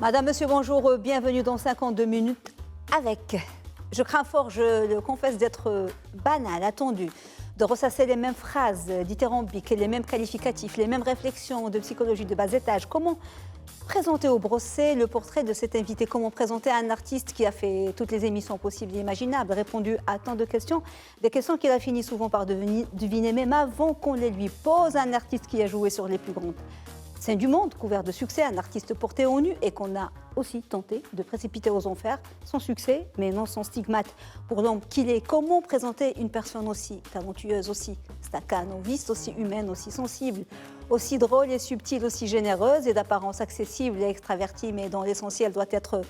Madame, monsieur, bonjour, bienvenue dans 52 minutes avec. Je crains fort, je le confesse, d'être banal, attendu, de ressasser les mêmes phrases dithyrambiques, les mêmes qualificatifs, les mêmes réflexions de psychologie de bas étage. Comment présenter au brosset le portrait de cet invité? Comment présenter un artiste qui a fait toutes les émissions possibles et imaginables, répondu à tant de questions, des questions qu'il a fini souvent par deviner, même avant qu'on les lui pose. Un artiste qui a joué sur les plus grandes scènes du monde, couvert de succès, un artiste porté au nu et qu'on a aussi tenté de précipiter aux enfers, sans succès, mais non sans stigmate. Pour l'homme qu'il est, comment présenter une personne aussi talentueuse, aussi staccanoviste, aussi humaine, aussi sensible, aussi drôle et subtile, aussi généreuse et d'apparence accessible et extravertie, mais dont l'essentiel doit être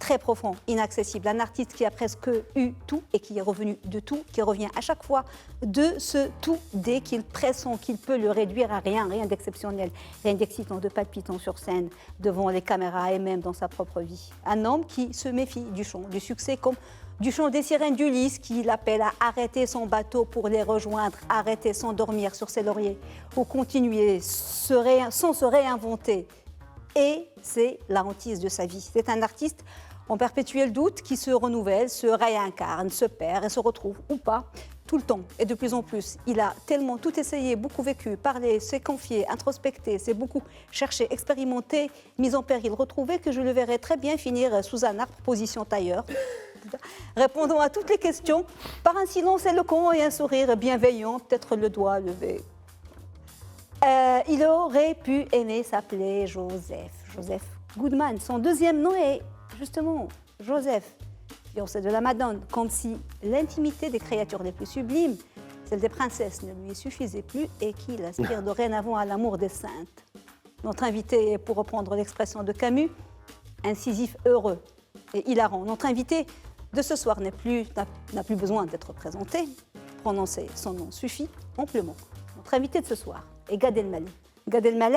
très profond, inaccessible. Un artiste qui a presque eu tout et qui est revenu de tout, qui revient à chaque fois de ce tout dès qu'il pressent qu'il peut le réduire à rien, rien d'exceptionnel, rien d'excitant, de palpitant sur scène, devant les caméras et même dans sa propre vie. Un homme qui se méfie du chant, du succès comme du chant des sirènes d'Ulysse qui l'appelle à arrêter son bateau pour les rejoindre, arrêter sans dormir sur ses lauriers ou continuer sans se réinventer. Et c'est la hantise de sa vie. C'est un artiste en perpétuel doute qui se renouvelle, se réincarne, se perd et se retrouve ou pas tout le temps et de plus en plus. Il a tellement tout essayé, beaucoup vécu, parlé, s'est confié, introspecté, s'est beaucoup cherché, expérimenté, mis en péril, retrouvé, que je le verrais très bien finir sous un arbre, position tailleur, répondant à toutes les questions par un silence éloquent et un sourire bienveillant, peut-être le doigt levé. Il aurait pu aimer s'appeler Joseph Goodman. Son deuxième nom est justement Joseph, fiancé de la Madone, comme si l'intimité des créatures les plus sublimes, celle des princesses, ne lui suffisait plus et qu'il aspire dorénavant à l'amour des saintes. Notre invité est, pour reprendre l'expression de Camus, incisif heureux et hilarant. Notre invité de ce soir n'a plus besoin d'être présenté. Prononcer son nom suffit amplement. Notre invité de ce soir est Gad Elmaleh. Gad Elmaleh,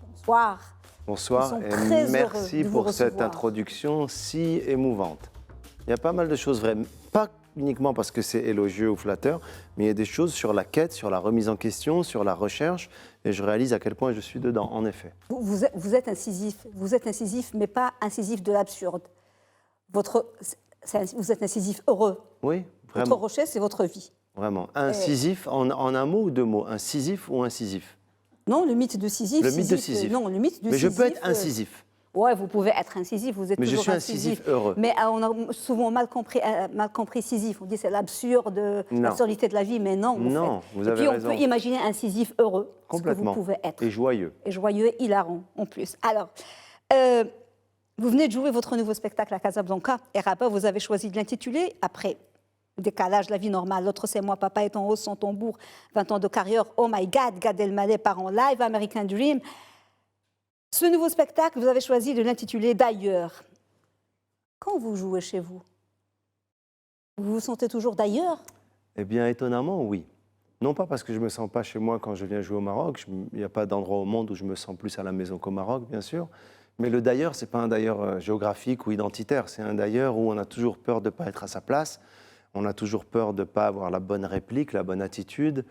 bonsoir. Bonsoir et merci pour cette introduction si émouvante. Il y a pas mal de choses vraies, pas uniquement parce que c'est élogieux ou flatteur, mais il y a des choses sur la quête, sur la remise en question, sur la recherche, et je réalise à quel point je suis dedans, en effet. Vous êtes incisif, mais pas incisif de l'absurde. Vous êtes incisif heureux. Oui, vraiment. Votre rocher, c'est votre vie. Vraiment. Incisif, en un mot ou deux mots, incisif ou incisif? Non, le mythe de Sisyphe. Le mythe de Sisyphe. Non, le mythe de Mais Sisyphe. je peux être incisif. Ouais, vous pouvez être incisif, vous êtes mais toujours je suis incisif heureux. Mais on a souvent mal compris Sisyphe. On dit c'est l'absurdité de la vie, mais non. Non, vous avez raison. Et puis raison. on peut imaginer un Sisyphe heureux, complètement. Ce que vous pouvez être. Et joyeux. Et joyeux et hilarant en plus. Alors, vous venez de jouer votre nouveau spectacle à Casablanca. Et rappeur, vous avez choisi de l'intituler après Décalage, la vie normale. L'autre, c'est moi, papa est en hausse sans tambour. 20 ans de carrière. Oh my God, Gad Elmaleh part en live, American Dream. Ce nouveau spectacle, vous avez choisi de l'intituler D'ailleurs. Quand vous jouez chez vous, vous vous sentez toujours d'ailleurs? Eh bien, étonnamment, oui. Non pas parce que je ne me sens pas chez moi quand je viens jouer au Maroc. Il n'y a pas d'endroit au monde où je me sens plus à la maison qu'au Maroc, bien sûr. Mais le d'ailleurs, ce n'est pas un d'ailleurs géographique ou identitaire. C'est un d'ailleurs où on a toujours peur de ne pas être à sa place. On a toujours peur de ne pas avoir la bonne réplique, la bonne attitude.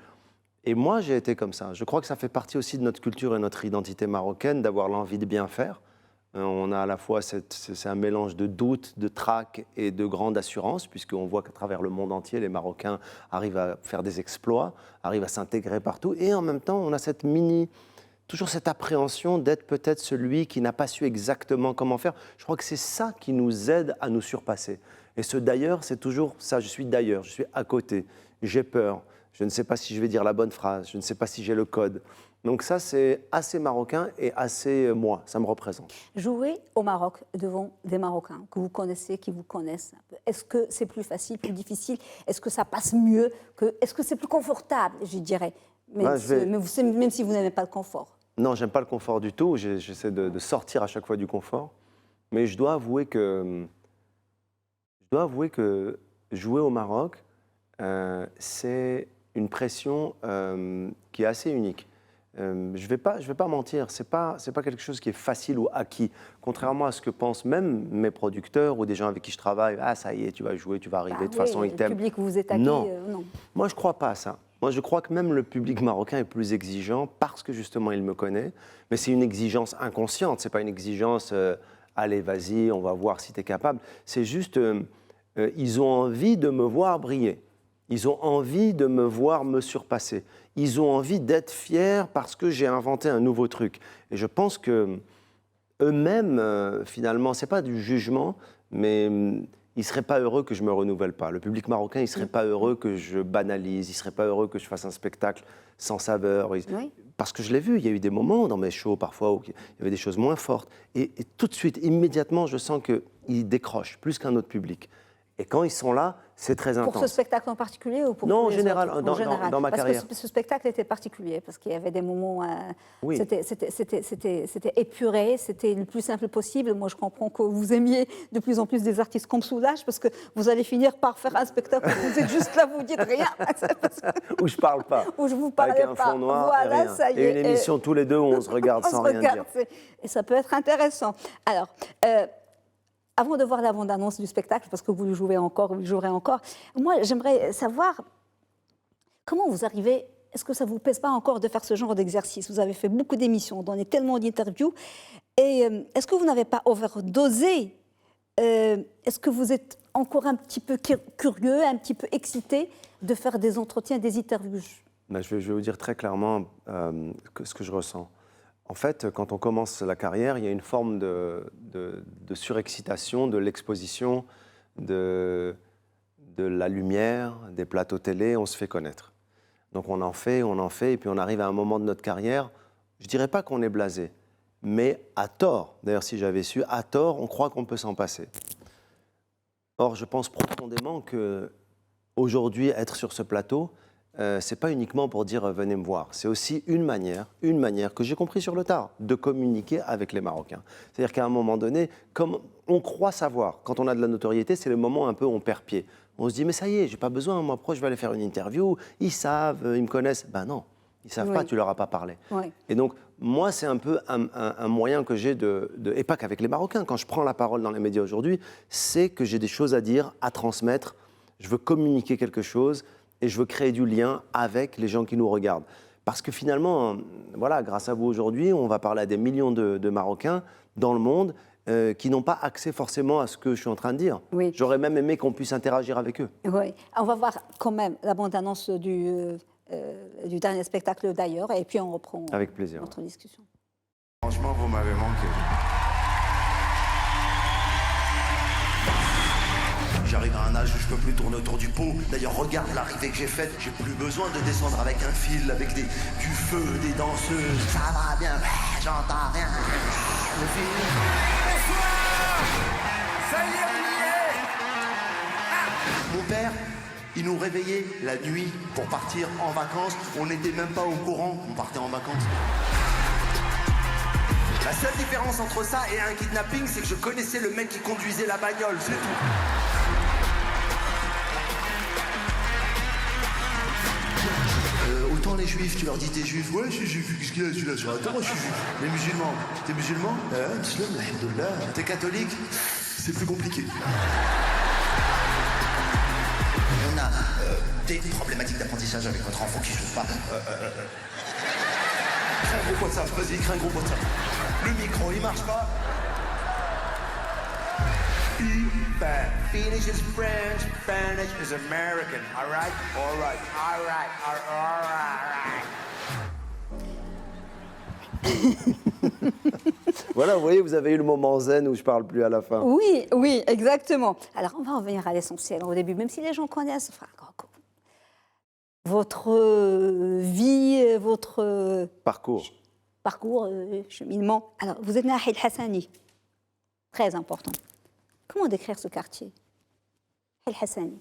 Et moi, j'ai été comme ça. Je crois que ça fait partie aussi de notre culture et notre identité marocaine d'avoir l'envie de bien faire. On a à la fois, c'est un mélange de doute, de trac et de grande assurance, puisqu'on voit qu'à travers le monde entier, les Marocains arrivent à faire des exploits, arrivent à s'intégrer partout. Et en même temps, on a toujours cette appréhension d'être peut-être celui qui n'a pas su exactement comment faire. Je crois que c'est ça qui nous aide à nous surpasser. Et ce d'ailleurs, c'est toujours ça, je suis d'ailleurs, je suis à côté, j'ai peur, je ne sais pas si je vais dire la bonne phrase, je ne sais pas si j'ai le code. Donc ça, c'est assez marocain et assez moi, ça me représente. Jouer au Maroc devant des Marocains que vous connaissez, qui vous connaissent, est-ce que c'est plus facile, plus difficile? Est-ce que ça passe mieux? Est-ce que c'est plus confortable, je dirais, même si vous n'aimez pas le confort? Non, j'aime pas le confort du tout, j'essaie de sortir à chaque fois du confort, mais je dois avouer que jouer au Maroc, c'est une pression qui est assez unique. Je vais pas mentir, c'est pas quelque chose qui est facile ou acquis. Contrairement à ce que pensent même mes producteurs ou des gens avec qui je travaille, ah ça y est, tu vas jouer, tu vas arriver, de toute façon ils t'aiment. Le public où vous êtes acquis, non. Non. Moi je crois pas à ça. Moi je crois que même le public marocain est plus exigeant parce que justement il me connaît, mais c'est une exigence inconsciente, c'est pas une exigence allez, vas-y, on va voir si tu es capable. C'est juste, ils ont envie de me voir briller. Ils ont envie de me voir me surpasser. Ils ont envie d'être fiers parce que j'ai inventé un nouveau truc. Et je pense que eux-mêmes, finalement, c'est pas du jugement, mais ils ne seraient pas heureux que je me renouvelle pas. Le public marocain, il ne serait pas heureux que je banalise, il ne serait pas heureux que je fasse un spectacle sans saveur. Oui. Parce que je l'ai vu, il y a eu des moments dans mes shows parfois où il y avait des choses moins fortes. Et tout de suite, immédiatement, je sens qu'ils décrochent plus qu'un autre public. Et quand ils sont là, c'est très intense. Pour ce spectacle en particulier ou pour Non, tous les général, autres dans ma carrière. Parce que ce spectacle était particulier, parce qu'il y avait des moments... Oui. C'était épuré, c'était le plus simple possible. Moi, je comprends que vous aimiez de plus en plus des artistes comme Soulage, parce que vous allez finir par faire un spectacle où vous êtes juste là, vous dites rien. Où je ne parle pas. Où je vous parle pas. Avec un pas. fond noir Voilà, et rien. ça y est. Et une émission tous les deux où on se regarde sans rien dire. Et ça peut être intéressant. Alors... avant de voir la bande-annonce du spectacle, parce que vous le jouez encore, vous le jouerez encore, moi, j'aimerais savoir comment vous arrivez. Est-ce que ça ne vous pèse pas encore de faire ce genre d'exercice? Vous avez fait beaucoup d'émissions, donné tellement d'interviews. Et est-ce que vous n'avez pas overdosé? Est-ce que vous êtes encore un petit peu curieux, un petit peu excité de faire des entretiens, des interviews? Ben, je vais vous dire très clairement ce que je ressens. En fait, quand on commence la carrière, il y a une forme de surexcitation, de l'exposition, de la lumière, des plateaux télé, on se fait connaître. Donc on en fait, et puis on arrive à un moment de notre carrière, je ne dirais pas qu'on est blasé, mais à tort, d'ailleurs si j'avais su, à tort, on croit qu'on peut s'en passer. Or, je pense profondément qu'aujourd'hui, être sur ce plateau, c'est pas uniquement pour dire venez me voir, c'est aussi une manière que j'ai compris sur le tard, de communiquer avec les Marocains. C'est-à-dire qu'à un moment donné, comme on croit savoir, quand on a de la notoriété, c'est le moment un peu où on perd pied. On se dit mais ça y est, j'ai pas besoin, moi après je vais aller faire une interview, ils savent, ils me connaissent. Ben non, ils savent pas, tu leur as pas parlé. Oui. Et donc moi c'est un peu un moyen que j'ai et pas qu'avec les Marocains, quand je prends la parole dans les médias aujourd'hui, c'est que j'ai des choses à dire, à transmettre, je veux communiquer quelque chose. Et je veux créer du lien avec les gens qui nous regardent. Parce que finalement, voilà, grâce à vous aujourd'hui, on va parler à des millions de Marocains dans le monde qui n'ont pas accès forcément à ce que je suis en train de dire. Oui. J'aurais même aimé qu'on puisse interagir avec eux. Oui, on va voir quand même la bande-annonce du dernier spectacle d'ailleurs, et puis on reprend avec plaisir. Notre discussion. Franchement, vous m'avez manqué. J'arrive à un âge où je peux plus tourner autour du pot. D'ailleurs, regarde l'arrivée que j'ai faite. J'ai plus besoin de descendre avec un fil, avec du feu, des danseuses. Ça va bien, j'entends rien. Le fil. Bonsoir. Ça y est, on y est. Mon père, il nous réveillait la nuit pour partir en vacances. On n'était même pas au courant qu'on partait en vacances. La seule différence entre ça et un kidnapping, c'est que je connaissais le mec qui conduisait la bagnole, c'est tout. Autant les juifs, tu leur dis t'es juif, ouais je suis juif, qu'est-ce qu'il y a celui-là sur la terre, moi je suis juif. Les musulmans, t'es musulman? Musulman, alhamdoulilah. T'es catholique? C'est plus compliqué. On a des problématiques d'apprentissage avec votre enfant qui joue pas. Crée un gros WhatsApp, vas-y, crée un gros WhatsApp. Le micro, il marche pas. Finnish is French, Spanish is American. All right, all right, all right, all right. Voilà, vous voyez, vous avez eu le moment zen où je parle plus à la fin. Oui, oui, exactement. Alors, on va revenir à l'essentiel au début, même si les gens connaissent votre vie, votre Parcours, cheminement. Alors, vous êtes né à El Hassani, très important. Comment décrire ce quartier, El Hassani?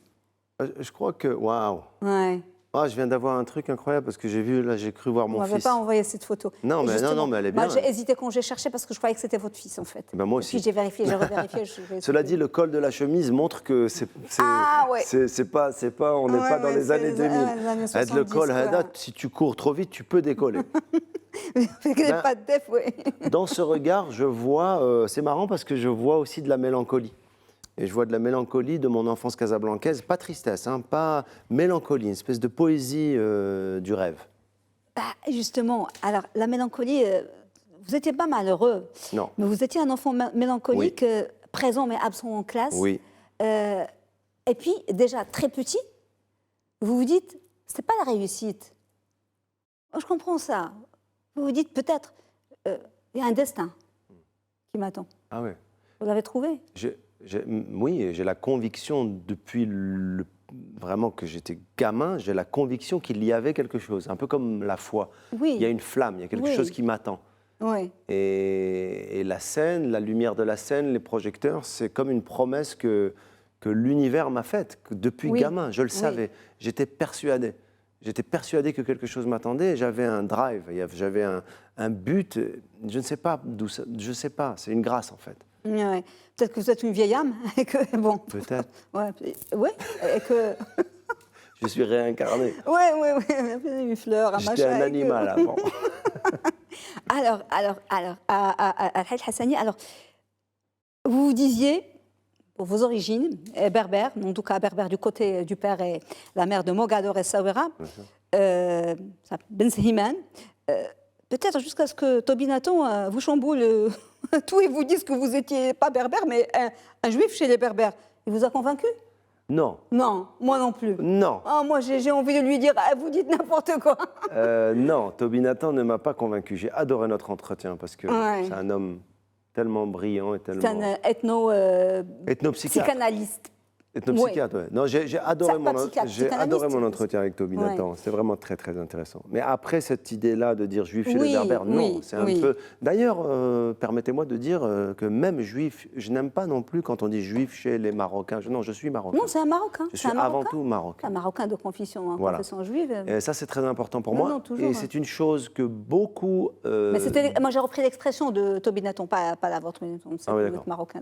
je crois que, waouh. Ouais. Ah, je viens d'avoir un truc incroyable parce que j'ai cru voir mon Vous fils. ne m'avez pas envoyé cette photo. Non, mais elle est bien. Moi, j'ai hésité quand j'ai cherché parce que je croyais que c'était votre fils, en fait. Ben, moi aussi. Et puis j'ai vérifié, j'ai revérifié. Cela dit, le col de la chemise montre que c'est pas, on n'est pas dans les années 2000. Avec le col, si tu cours trop vite, tu peux décoller. Pas de def, oui. Dans ce regard, je vois, c'est marrant parce que je vois aussi de la mélancolie. Et je vois de la mélancolie de mon enfance casablancaise, pas tristesse, pas mélancolie, une espèce de poésie du rêve. Bah, justement, alors la mélancolie, vous n'étiez pas malheureux, Non. mais vous étiez un enfant mélancolique, Oui. présent mais absent en classe. Oui. Et puis, déjà très petit, vous vous dites, c'est pas la réussite. Moi, je comprends ça. Vous vous dites, peut-être, il y a un destin qui m'attend. Ah ouais. Vous l'avez trouvé? Oui, j'ai la conviction depuis vraiment que j'étais gamin, j'ai la conviction qu'il y avait quelque chose, un peu comme la foi. Oui. Il y a une flamme, il y a quelque Oui. chose qui m'attend. Oui. Et la scène, la lumière de la scène, les projecteurs, c'est comme une promesse que l'univers m'a faite. Que depuis Oui. gamin, je le Oui. savais. J'étais persuadé. J'étais persuadé que quelque chose m'attendait. J'avais un drive, j'avais un but. Je ne sais pas d'où ça. Je ne sais pas. C'est une grâce en fait. Ouais. Peut-être que vous êtes une vieille âme et que bon. Peut-être. Ouais. Ouais. Et que. Je suis réincarné. Ouais. Une fleur, un machin. J'étais un et que- animal avant. Alors, Al-Hajj Hassani, alors, vous disiez, pour vos origines, berbère, en tout cas berbère du côté du père et la mère de Mogador et Sawira, Ben Sliman, peut-être jusqu'à ce que Tobinaton vous chamboule tout et vous dise que vous n'étiez pas berbère, mais un juif chez les berbères. Il vous a convaincu? Non. Non, moi non plus. Non. Ah, moi, j'ai envie de lui dire, ah, vous dites n'importe quoi. Non, Tobinaton ne m'a pas convaincu. J'ai adoré notre entretien parce que Ouais. c'est un homme tellement brillant et C'est tellement... un Ethnopsychiatre. psychanalyste. Ethnopsychiatre, ouais. Non, j'ai adoré, Ça, pas psychiatre, j'ai adoré psychanalyste. mon entretien avec Toby Nathan. C'était vraiment très, très intéressant. Mais après, cette idée-là de dire juif chez les Oui, Berbères, non, oui, c'est un oui. peu... D'ailleurs, permettez-moi de dire que même juif, je n'aime pas non plus quand on dit juif chez les Marocains. Non, je suis Marocain. Non, c'est un Marocain. Je C'est suis un avant Marocain. tout Marocain. Un Marocain de confession, Voilà. confession juive. Et ça, c'est très important pour Non, moi. non, toujours, Et hein. c'est une chose que beaucoup... Mais moi, j'ai repris l'expression de Toby Nathan, pas la vôtre. Mais c'est Ah oui, vous d'accord. êtes Marocain.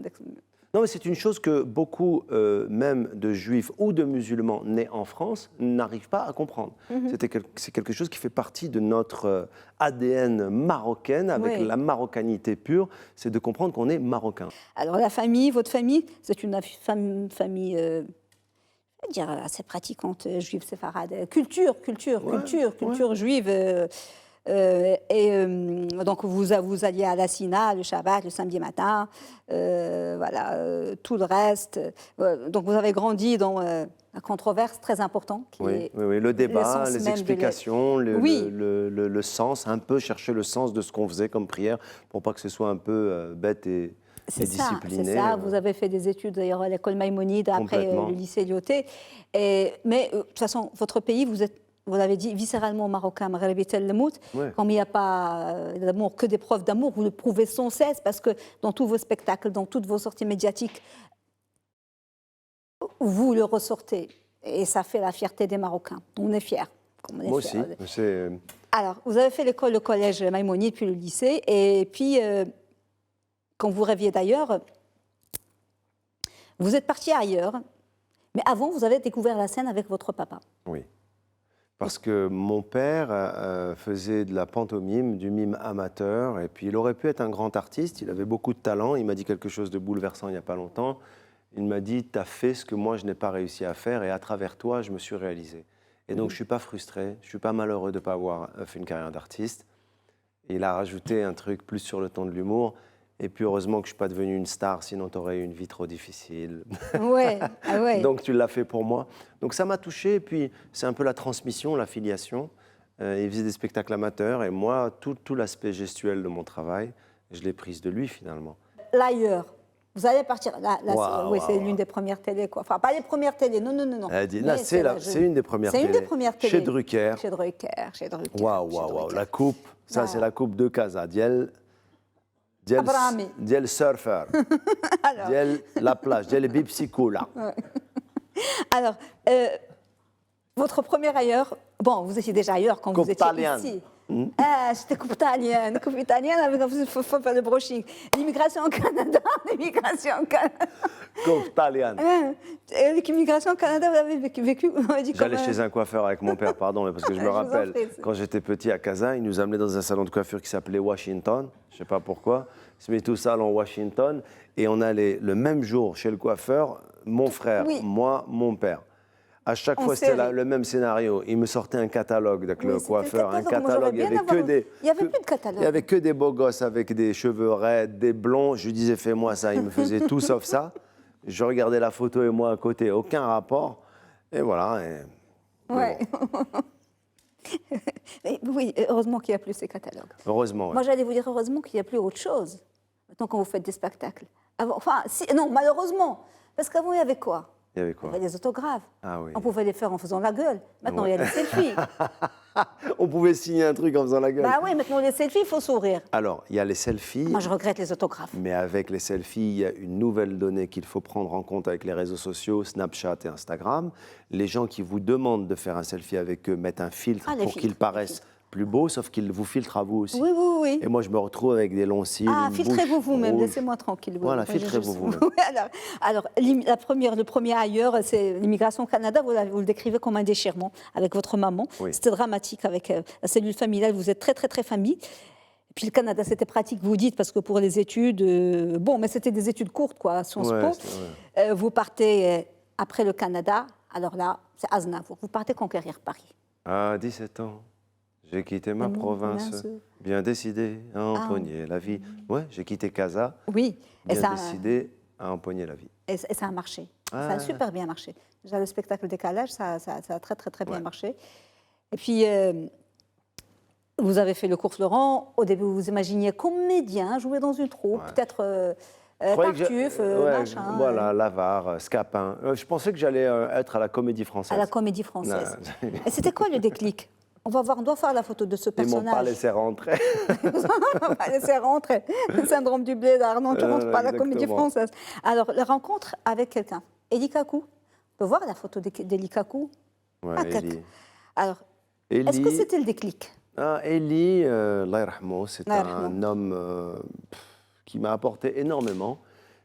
Non, mais c'est une chose que beaucoup, même de juifs ou de musulmans nés en France, n'arrivent pas à comprendre. Mhm. C'est quelque chose qui fait partie de notre ADN marocaine, avec Oui. la marocanité pure, c'est de comprendre qu'on est marocain. Alors, la famille, votre famille, c'est une famille, je vais dire, assez pratiquante, juive séfarade. Culture juive. Donc, vous alliez à la Sina le Shabbat, le samedi matin, tout le reste. Donc, vous avez grandi dans la controverse très importante. Oui, le débat, l'essence les même de explications, Oui. le sens, un peu chercher le sens de ce qu'on faisait comme prière, pour pas que ce soit un peu bête et discipliné. C'est ça. Vous avez fait des études d'ailleurs à l'école Maïmonide, après Complètement. le lycée Lyoté. Mais de toute façon, votre pays, vous l'avez dit, viscéralement marocain, Maghrebi tel le mout. Ouais. Comme il n'y a pas d'amour, que des preuves d'amour, vous le prouvez sans cesse, parce que dans tous vos spectacles, dans toutes vos sorties médiatiques, vous le ressortez. Et ça fait la fierté des Marocains. On est fiers. Moi aussi. Alors, vous avez fait l'école, le collège Maïmonide, puis le lycée, et puis, quand vous rêviez d'ailleurs, vous êtes parti ailleurs, mais avant, vous avez découvert la scène avec votre papa. Oui. Parce que mon père faisait de la pantomime, du mime amateur, et puis il aurait pu être un grand artiste, il avait beaucoup de talent, il m'a dit quelque chose de bouleversant il n'y a pas longtemps, il m'a dit « tu as fait ce que moi je n'ai pas réussi à faire, et à travers toi, je me suis réalisé ». Et donc je ne suis pas frustré, je ne suis pas malheureux de ne pas avoir fait une carrière d'artiste. Et il a rajouté un truc plus sur le ton de l'humour, et puis heureusement que je ne suis pas devenu une star, sinon tu aurais eu une vie trop difficile. Ouais, ah ouais. Donc tu l'as fait pour moi. Donc ça m'a touché, et puis c'est un peu la transmission, la filiation. Il faisait des spectacles amateurs, et moi, tout l'aspect gestuel de mon travail, je l'ai prise de lui finalement. L'ailleurs, vous allez partir. Waouh, c'est waouh. l'une des premières télés, quoi. Enfin, pas les premières télés, non. Elle dit, Mais là, c'est une des premières C'est télés. une des premières télés. Chez Drucker. Chez Drucker. Waouh. La coupe, ça Waouh. c'est la coupe de Casa. Diel Abrahami. surfer. Diel la plage. Diel bipsicula. Alors, votre premier ailleurs, bon, vous étiez déjà ailleurs quand Coupe vous étiez italienne. ici. Ah, c'était coupe italienne avec il faut faire le brushing. L'immigration au Canada, Coupe italienne. L'immigration au Canada, vous avez vécu, vous m'avez dit J'allais comment- chez un coiffeur avec mon père, pardon, mais parce que je me Je vous en rappelle, prie. quand j'étais petit à Casa, il nous amenait dans un salon de coiffure qui s'appelait Washington, je ne sais pas pourquoi, il se met tout salon Washington, et on allait le même jour chez le coiffeur, mon frère, Oui. moi, mon père. À chaque En fois, c'était série. le même scénario. Il me sortait un catalogue avec Oui, le c'était coiffeur, un Moi, j'aurais catalogue. Il y bien avait avoir- que des. Il n'y avait que- plus de catalogue. Il y avait que des beaux gosses avec des cheveux raides, des blonds. Je lui disais, fais-moi ça. Il me faisait tout sauf ça. Je regardais la photo et moi à côté, aucun rapport. Et voilà. Ouais. Mais oui, heureusement qu'il n'y a plus ces catalogues. Heureusement. Ouais. Moi, j'allais vous dire heureusement qu'il n'y a plus autre chose. Maintenant, quand vous faites des spectacles. Enfin, non, malheureusement. Parce qu'avant, il y avait quoi? Il y avait Il y quoi? avait des autographes. Ah oui. On pouvait les faire en faisant la gueule. Maintenant, il y a les selfies. On pouvait signer un truc en faisant la gueule. Bah oui, maintenant, les selfies, il faut sourire. Alors, il y a les selfies. Moi, je regrette les autographes. Mais avec les selfies, il y a une nouvelle donnée qu'il faut prendre en compte avec les réseaux sociaux, Snapchat et Instagram. Les gens qui vous demandent de faire un selfie avec eux mettent un filtre Ah, les pour filtres, qu'ils les paraissent plus beaux, sauf qu'ils vous filtrent à vous aussi. Oui, oui, oui. Et moi, je me retrouve avec des longs cils. Ah, une filtrez-vous bouche vous-même, rouge. laissez-moi tranquille. Voilà, Moi, filtrez-vous vous-même. Oui, alors, le premier ailleurs, c'est l'immigration au Canada. Vous le décrivez comme un déchirement avec votre maman. Oui. C'était dramatique avec la cellule familiale. Vous êtes très, très, très famille. Et puis le Canada, c'était pratique, vous dites, parce que pour les études, bon, mais c'était des études courtes, quoi, à Sciences Ouais, Po. c'est vrai. Vous partez après le Canada. Alors là, c'est Aznavour. Vous partez conquérir Paris. À 17 ans, j'ai quitté ma province, bien décidé à empoigner la vie. Ouais, j'ai quitté Casa, Oui. Et bien ça, décidé à empoigner la vie. Et ça a marché. Ah. Ça a super bien marché. Déjà, le spectacle Décalage, ça a très, très, très bien Ouais. marché. Et puis, vous avez fait le cours Florent. Au début, vous vous imaginiez comédien, jouer dans une troupe, Ouais. peut-être Je croyais que Tartuffe, ouais, machin. Voilà, L'Avare, Scapin. Je pensais que j'allais être à la Comédie Française. À la Comédie Française. Non. Et c'était quoi le déclic? On doit faire la photo de ce Ils m'ont personnage. pas laissé rentrer. On va laisser rentrer. Le syndrome du blédard. Non, tu ne rentres pas à la Comédie exactement. Française. Alors, la rencontre avec quelqu'un. Eli Kakou. On peut voir la photo d'Eli Kakou. Ouais, Ah, Eli. Alors, est-ce que c'était le déclic? Eli, Allah yarhamou, c'est Allah un yarhamou. homme qui m'a apporté énormément.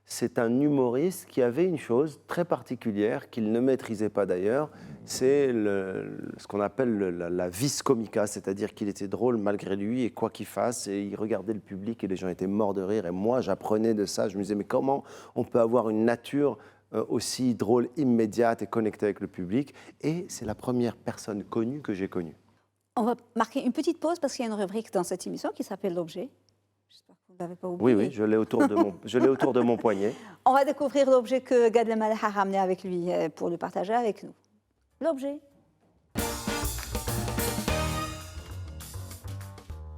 C'est un humoriste qui avait une chose très particulière qu'il ne maîtrisait pas d'ailleurs, c'est ce qu'on appelle la vis comica, c'est-à-dire qu'il était drôle malgré lui et quoi qu'il fasse, et il regardait le public et les gens étaient morts de rire. Et moi, j'apprenais de ça, je me disais, mais comment on peut avoir une nature aussi drôle, immédiate et connectée avec le public? Et c'est la première personne connue que j'ai connue. On va marquer une petite pause parce qu'il y a une rubrique dans cette émission qui s'appelle L'objet. J'espère que vous ne l'avez pas oublié. Oui, je l'ai autour de mon poignet. On va découvrir l'objet que Gad Elmaleh a ramené avec lui pour le partager avec nous. L'objet.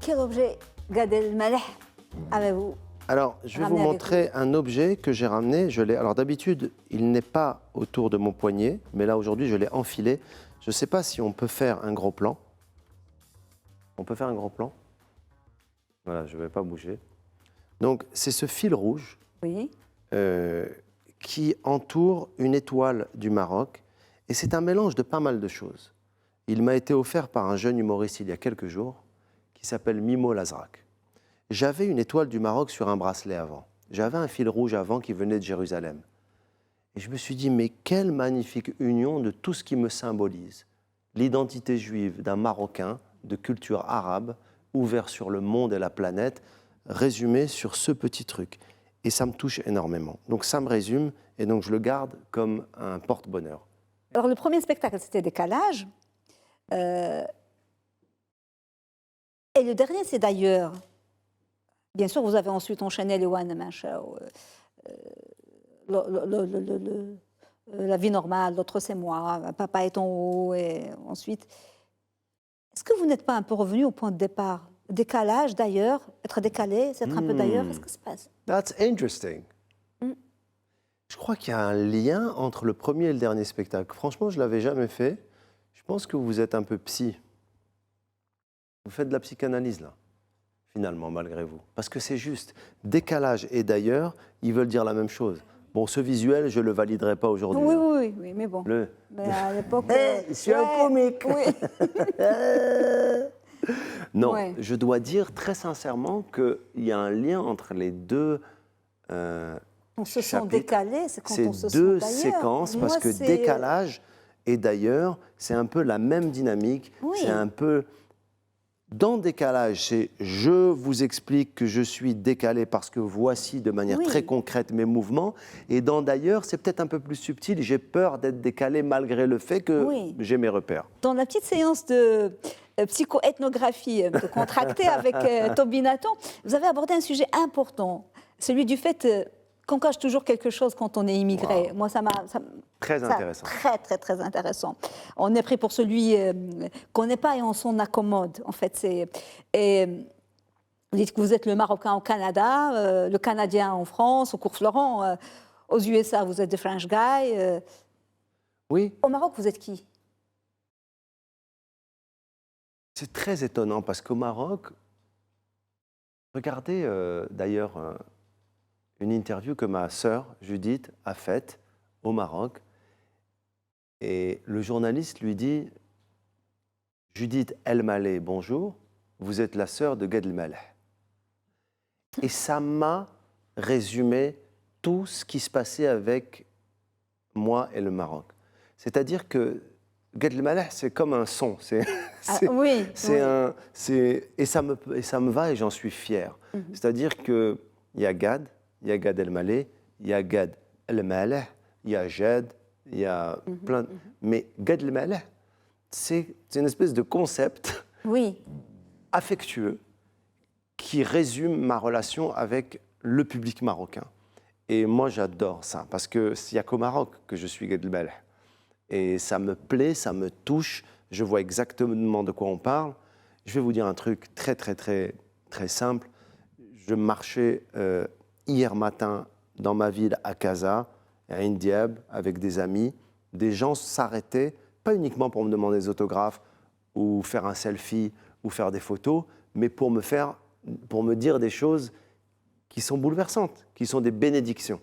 Quel objet, Gad Elmaleh, avez-vous? Alors, je vais vous Ramenez avec montrer un objet que j'ai ramené. Alors, d'habitude, il n'est pas autour de mon poignet, mais là, aujourd'hui, je l'ai enfilé. Je ne sais pas si on peut faire un gros plan. On peut faire un gros plan? Voilà, je ne vais pas bouger. Donc, c'est ce fil rouge Oui. qui entoure une étoile du Maroc. Et c'est un mélange de pas mal de choses. Il m'a été offert par un jeune humoriste il y a quelques jours qui s'appelle Mimo Lazrak. J'avais une étoile du Maroc sur un bracelet avant. J'avais un fil rouge avant qui venait de Jérusalem. Et je me suis dit, mais quelle magnifique union de tout ce qui me symbolise. L'identité juive d'un Marocain de culture arabe, ouvert sur le monde et la planète, résumé sur ce petit truc. Et ça me touche énormément. Donc ça me résume, et donc je le garde comme un porte-bonheur. Alors, le premier spectacle, c'était Décalage. Et le dernier, c'est d'ailleurs. Bien sûr, vous avez ensuite enchaîné les One Man Show, La vie normale, l'autre c'est moi, Papa est en haut, et ensuite. Est-ce que vous n'êtes pas un peu revenu au point de départ? Décalage d'ailleurs, être décalé, c'est être un peu d'ailleurs, qu'est-ce qui se passe? That's interesting. Je crois qu'il y a un lien entre le premier et le dernier spectacle. Franchement, je ne l'avais jamais fait. Je pense que vous êtes un peu psy. Vous faites de la psychanalyse, là, finalement, malgré vous. Parce que c'est juste. Décalage et d'ailleurs, ils veulent dire la même chose. Bon, ce visuel, je ne le validerai pas aujourd'hui. Oui, hein. oui, mais bon. Le... Mais à l'époque. je suis un comique. Oui. Non, Ouais. je dois dire très sincèrement qu'il y a un lien entre les deux. On se sent chapitres. décalé, c'est quand Ces on se sent deux d'ailleurs. séquences, parce Moi, que c'est- décalage et d'ailleurs, c'est un peu la même dynamique. Oui. C'est un peu Dans décalage, c'est je vous explique que je suis décalé parce que voici de manière Oui. très concrète mes mouvements. Et dans d'ailleurs, c'est peut-être un peu plus subtil. J'ai peur d'être décalé malgré le fait que Oui. j'ai mes repères. Dans la petite séance de psycho-ethnographie contractée avec Toby Nathan, vous avez abordé un sujet important, celui du fait qu'on cache toujours quelque chose quand on est immigré. Wow. Moi, ça m'a... Très intéressant. Très intéressant. On est pris pour celui qu'on n'est pas et on s'en accommode. En fait, et vous dites que vous êtes le Marocain au Canada, le Canadien en France, au cours Florent, aux USA, vous êtes des French guy. Oui, Au Maroc, vous êtes qui? c'est très étonnant parce qu'au Maroc, regardez d'ailleurs une interview que ma sœur Judith a faite au Maroc. Et le journaliste lui dit « Judith El Maleh, bonjour, vous êtes la sœur de Gad El Maleh. » Et ça m'a résumé tout ce qui se passait avec moi et le Maroc. C'est-à-dire que Gad El Maleh, c'est comme un son. Oui. Et ça me va et j'en suis fier. C'est-à-dire qu'il y a Gad El Maleh, il y a Gad El Maleh, il y a Jad, il y a plein de... Mais Gad El Maleh, c'est une espèce de concept affectueux qui résume ma relation avec le public marocain. Et moi, j'adore ça, parce qu'il n'y a qu'au Maroc que je suis Gad El Maleh. Et ça me plaît, ça me touche, je vois exactement de quoi on parle. Je vais vous dire un truc très simple. Je marchais hier matin dans ma ville à Casa, à Indiab, avec des amis. Des gens s'arrêtaient, pas uniquement pour me demander des autographes ou faire un selfie ou faire des photos, mais pour me dire des choses qui sont bouleversantes, qui sont des bénédictions,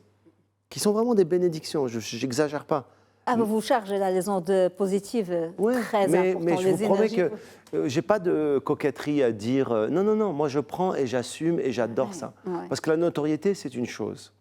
qui sont vraiment des bénédictions, je n'exagère pas. Ah, vous chargez là les ondes positives très importantes. Mais je vous promets que je n'ai pas de coquetterie à dire non, moi je prends et j'assume et j'adore ça. Ouais. Parce que la notoriété, c'est une chose.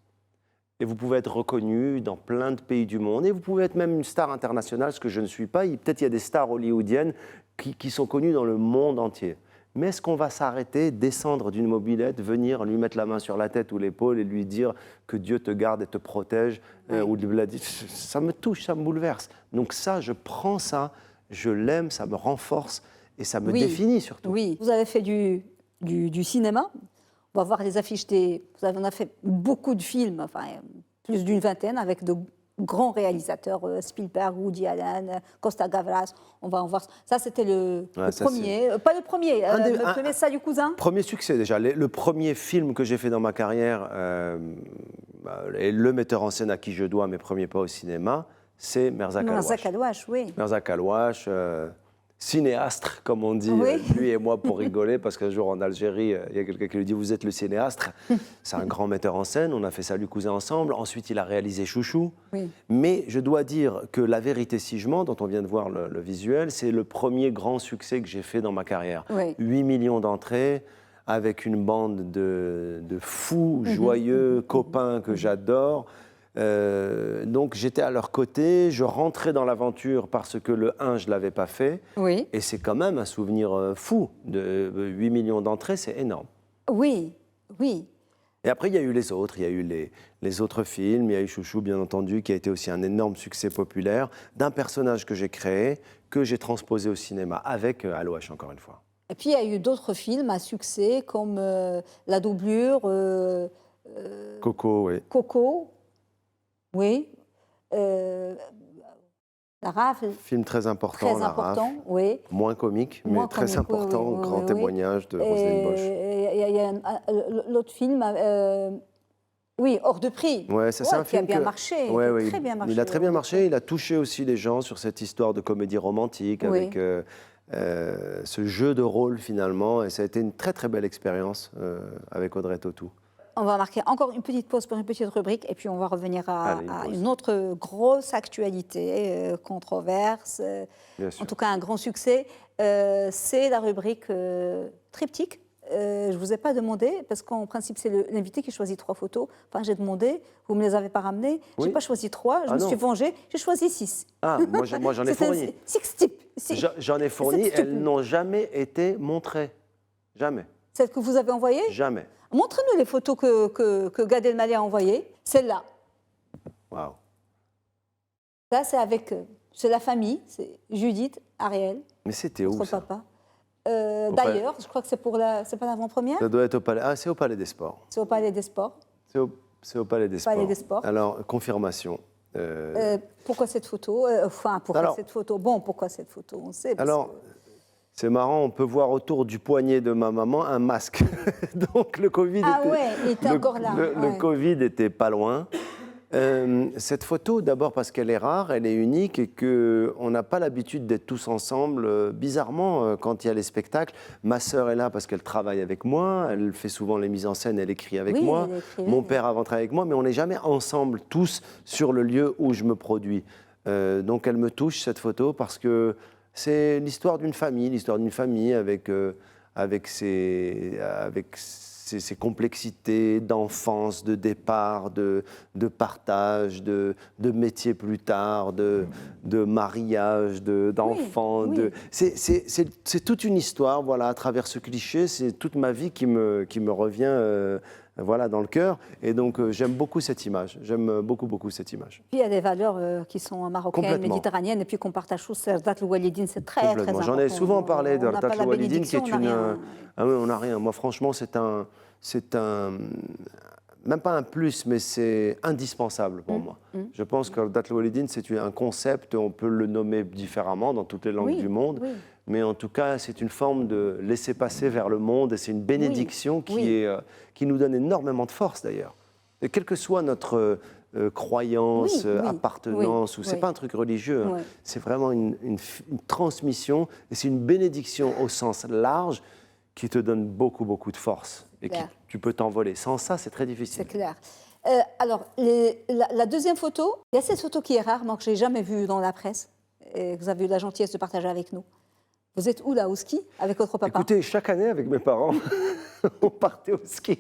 Et vous pouvez être reconnu dans plein de pays du monde. Et vous pouvez être même une star internationale, ce que je ne suis pas. Peut-être il y a des stars hollywoodiennes qui sont connues dans le monde entier. Mais est-ce qu'on va s'arrêter, descendre d'une mobilette, venir lui mettre la main sur la tête ou l'épaule et lui dire que Dieu te garde et te protège ou ça me touche, ça me bouleverse. Donc ça, je prends ça, je l'aime, ça me renforce et ça me définit surtout. Oui, vous avez fait du cinéma. On va voir les affiches on a fait beaucoup de films, enfin plus d'une vingtaine, avec de grands réalisateurs, Spielberg, Woody Allen, Costa Gavras. On va en voir. Ça, c'était le premier. Pas le premier, le premier Salut Cousin. Premier succès déjà. Le premier film que j'ai fait dans ma carrière, et le metteur en scène à qui je dois mes premiers pas au cinéma, c'est Merzak Alouache. Merzak Alouache, oui. Merzak Alouache, cinéastre, comme on dit, lui et moi, pour rigoler, parce qu'un jour en Algérie, il y a quelqu'un qui lui dit « Vous êtes le cinéastre ». C'est un grand metteur en scène, on a fait Salut Cousin ensemble. Ensuite, il a réalisé Chouchou. Oui. Mais je dois dire que La Vérité si je mens, dont on vient de voir le visuel, c'est le premier grand succès que j'ai fait dans ma carrière. 8 millions d'entrées, avec une bande de fous, joyeux, copains que j'adore. Donc j'étais à leur côté, je rentrais dans l'aventure parce que le 1, je ne l'avais pas fait. Oui. Et c'est quand même un souvenir fou. De 8 millions d'entrées, c'est énorme. Oui. Et après, il y a eu les autres. Il y a eu les autres films. Il y a eu Chouchou, bien entendu, qui a été aussi un énorme succès populaire d'un personnage que j'ai créé, que j'ai transposé au cinéma, avec Alouache, encore une fois. Et puis, il y a eu d'autres films à succès, comme La Doublure, Coco, oui. Coco, oui. La Rafle. Film très important, La Rafle. Oui. Moins comique, mais très important. Grand témoignage de Roselyne Bosch. Il y a l'autre film, Hors de prix. Ouais, c'est un film qui a bien marché. Très bien marché. Il a très bien marché. Il a touché aussi les gens sur cette histoire de comédie romantique avec ce jeu de rôle finalement. Et ça a été une très belle expérience avec Audrey Tautou. On va marquer encore une petite pause pour une petite rubrique et puis on va revenir à une autre grosse actualité, controverse, en tout cas un grand succès. C'est la rubrique triptyque. Je ne vous ai pas demandé, parce qu'en principe, c'est l'invité qui choisit 3 photos. Enfin, j'ai demandé, vous ne me les avez pas ramenées. Je n'ai pas choisi 3, je me suis vengée, j'ai choisi 6. Ah, moi j'en ai fourni. Six tips. J'en ai fourni, elles n'ont jamais été montrées. Jamais. Celle que vous avez envoyée? Jamais. Montrez-nous les photos que Gad Elmaleh a envoyées. Celle-là. Waouh. Là, c'est la famille, c'est Judith, Ariel, Mais c'était où votre ça? papa. D'ailleurs, je crois que c'est pas l'avant-première, Ça doit être au Palais. Ah, c'est au Palais des Sports. c'est au Palais des Sports. C'est au Palais des Sports. Palais des Sports. Alors, confirmation. Pourquoi cette photo? Pourquoi cette photo? Bon, pourquoi cette photo? On sait. Alors, c'est marrant, on peut voir autour du poignet de ma maman un masque. Donc le Covid il était encore là. Le Covid était pas loin. Cette photo, d'abord parce qu'elle est rare, elle est unique et qu'on n'a pas l'habitude d'être tous ensemble. Bizarrement, quand il y a les spectacles, ma sœur est là parce qu'elle travaille avec moi, elle fait souvent les mises en scène, elle écrit avec moi. Mon père avant travaillé avec moi, mais on n'est jamais ensemble tous sur le lieu où je me produis. Donc elle me touche, cette photo, parce que c'est l'histoire d'une famille avec ses complexités d'enfance, de départ, de partage, de métier plus tard, de mariage, d'enfants. Oui. C'est toute une histoire, voilà, à travers ce cliché, c'est toute ma vie qui me revient voilà, dans le cœur. Et donc, j'aime beaucoup cette image. J'aime beaucoup cette image. Puis il y a des valeurs qui sont marocaines, méditerranéennes, et puis qu'on partage tous. Rzat Loualidine, c'est très important. J'en ai souvent parlé de Rzat Loualidine, qui est une... Ah oui, on n'a rien. Moi, franchement, c'est un... Même pas un plus, mais c'est indispensable pour moi. Je pense que Rzat Loualidine, c'est un concept, on peut le nommer différemment dans toutes les langues du monde. Oui. Mais en tout cas, c'est une forme de laisser passer vers le monde et c'est une bénédiction qui nous donne énormément de force d'ailleurs. Et quelle que soit notre croyance, appartenance, ou c'est pas un truc religieux, hein, c'est vraiment une transmission et c'est une bénédiction au sens large qui te donne beaucoup de force et tu peux t'envoler. Sans ça, c'est très difficile. C'est clair. Alors, la deuxième photo, il y a cette photo qui est rare, moi, que je n'ai jamais vue dans la presse, et que vous avez eu la gentillesse de partager avec nous. Vous êtes où là, au ski, avec votre papa? Écoutez, chaque année, avec mes parents, on partait au ski.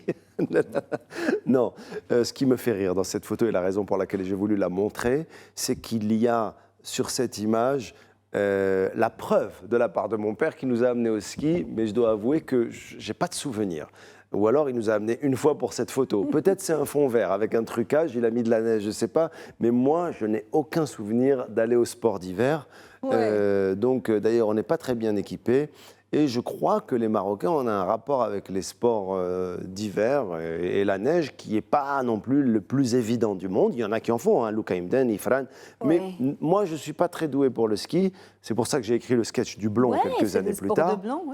Non, ce qui me fait rire dans cette photo, et la raison pour laquelle j'ai voulu la montrer, c'est qu'il y a sur cette image la preuve de la part de mon père qui nous a amenés au ski, mais je dois avouer que je n'ai pas de souvenir. Ou alors, il nous a amenés une fois pour cette photo. Peut-être c'est un fond vert avec un trucage, il a mis de la neige, je ne sais pas. Mais moi, je n'ai aucun souvenir d'aller au sport d'hiver. Donc, d'ailleurs, on n'est pas très bien équipés. Et je crois que les Marocains, on a un rapport avec les sports d'hiver et la neige qui n'est pas non plus le plus évident du monde. Il y en a qui en font, hein, Loukaïmden, Ifran. Mais moi, je ne suis pas très doué pour le ski. C'est pour ça que j'ai écrit le sketch du blond quelques années plus tard. De blanc,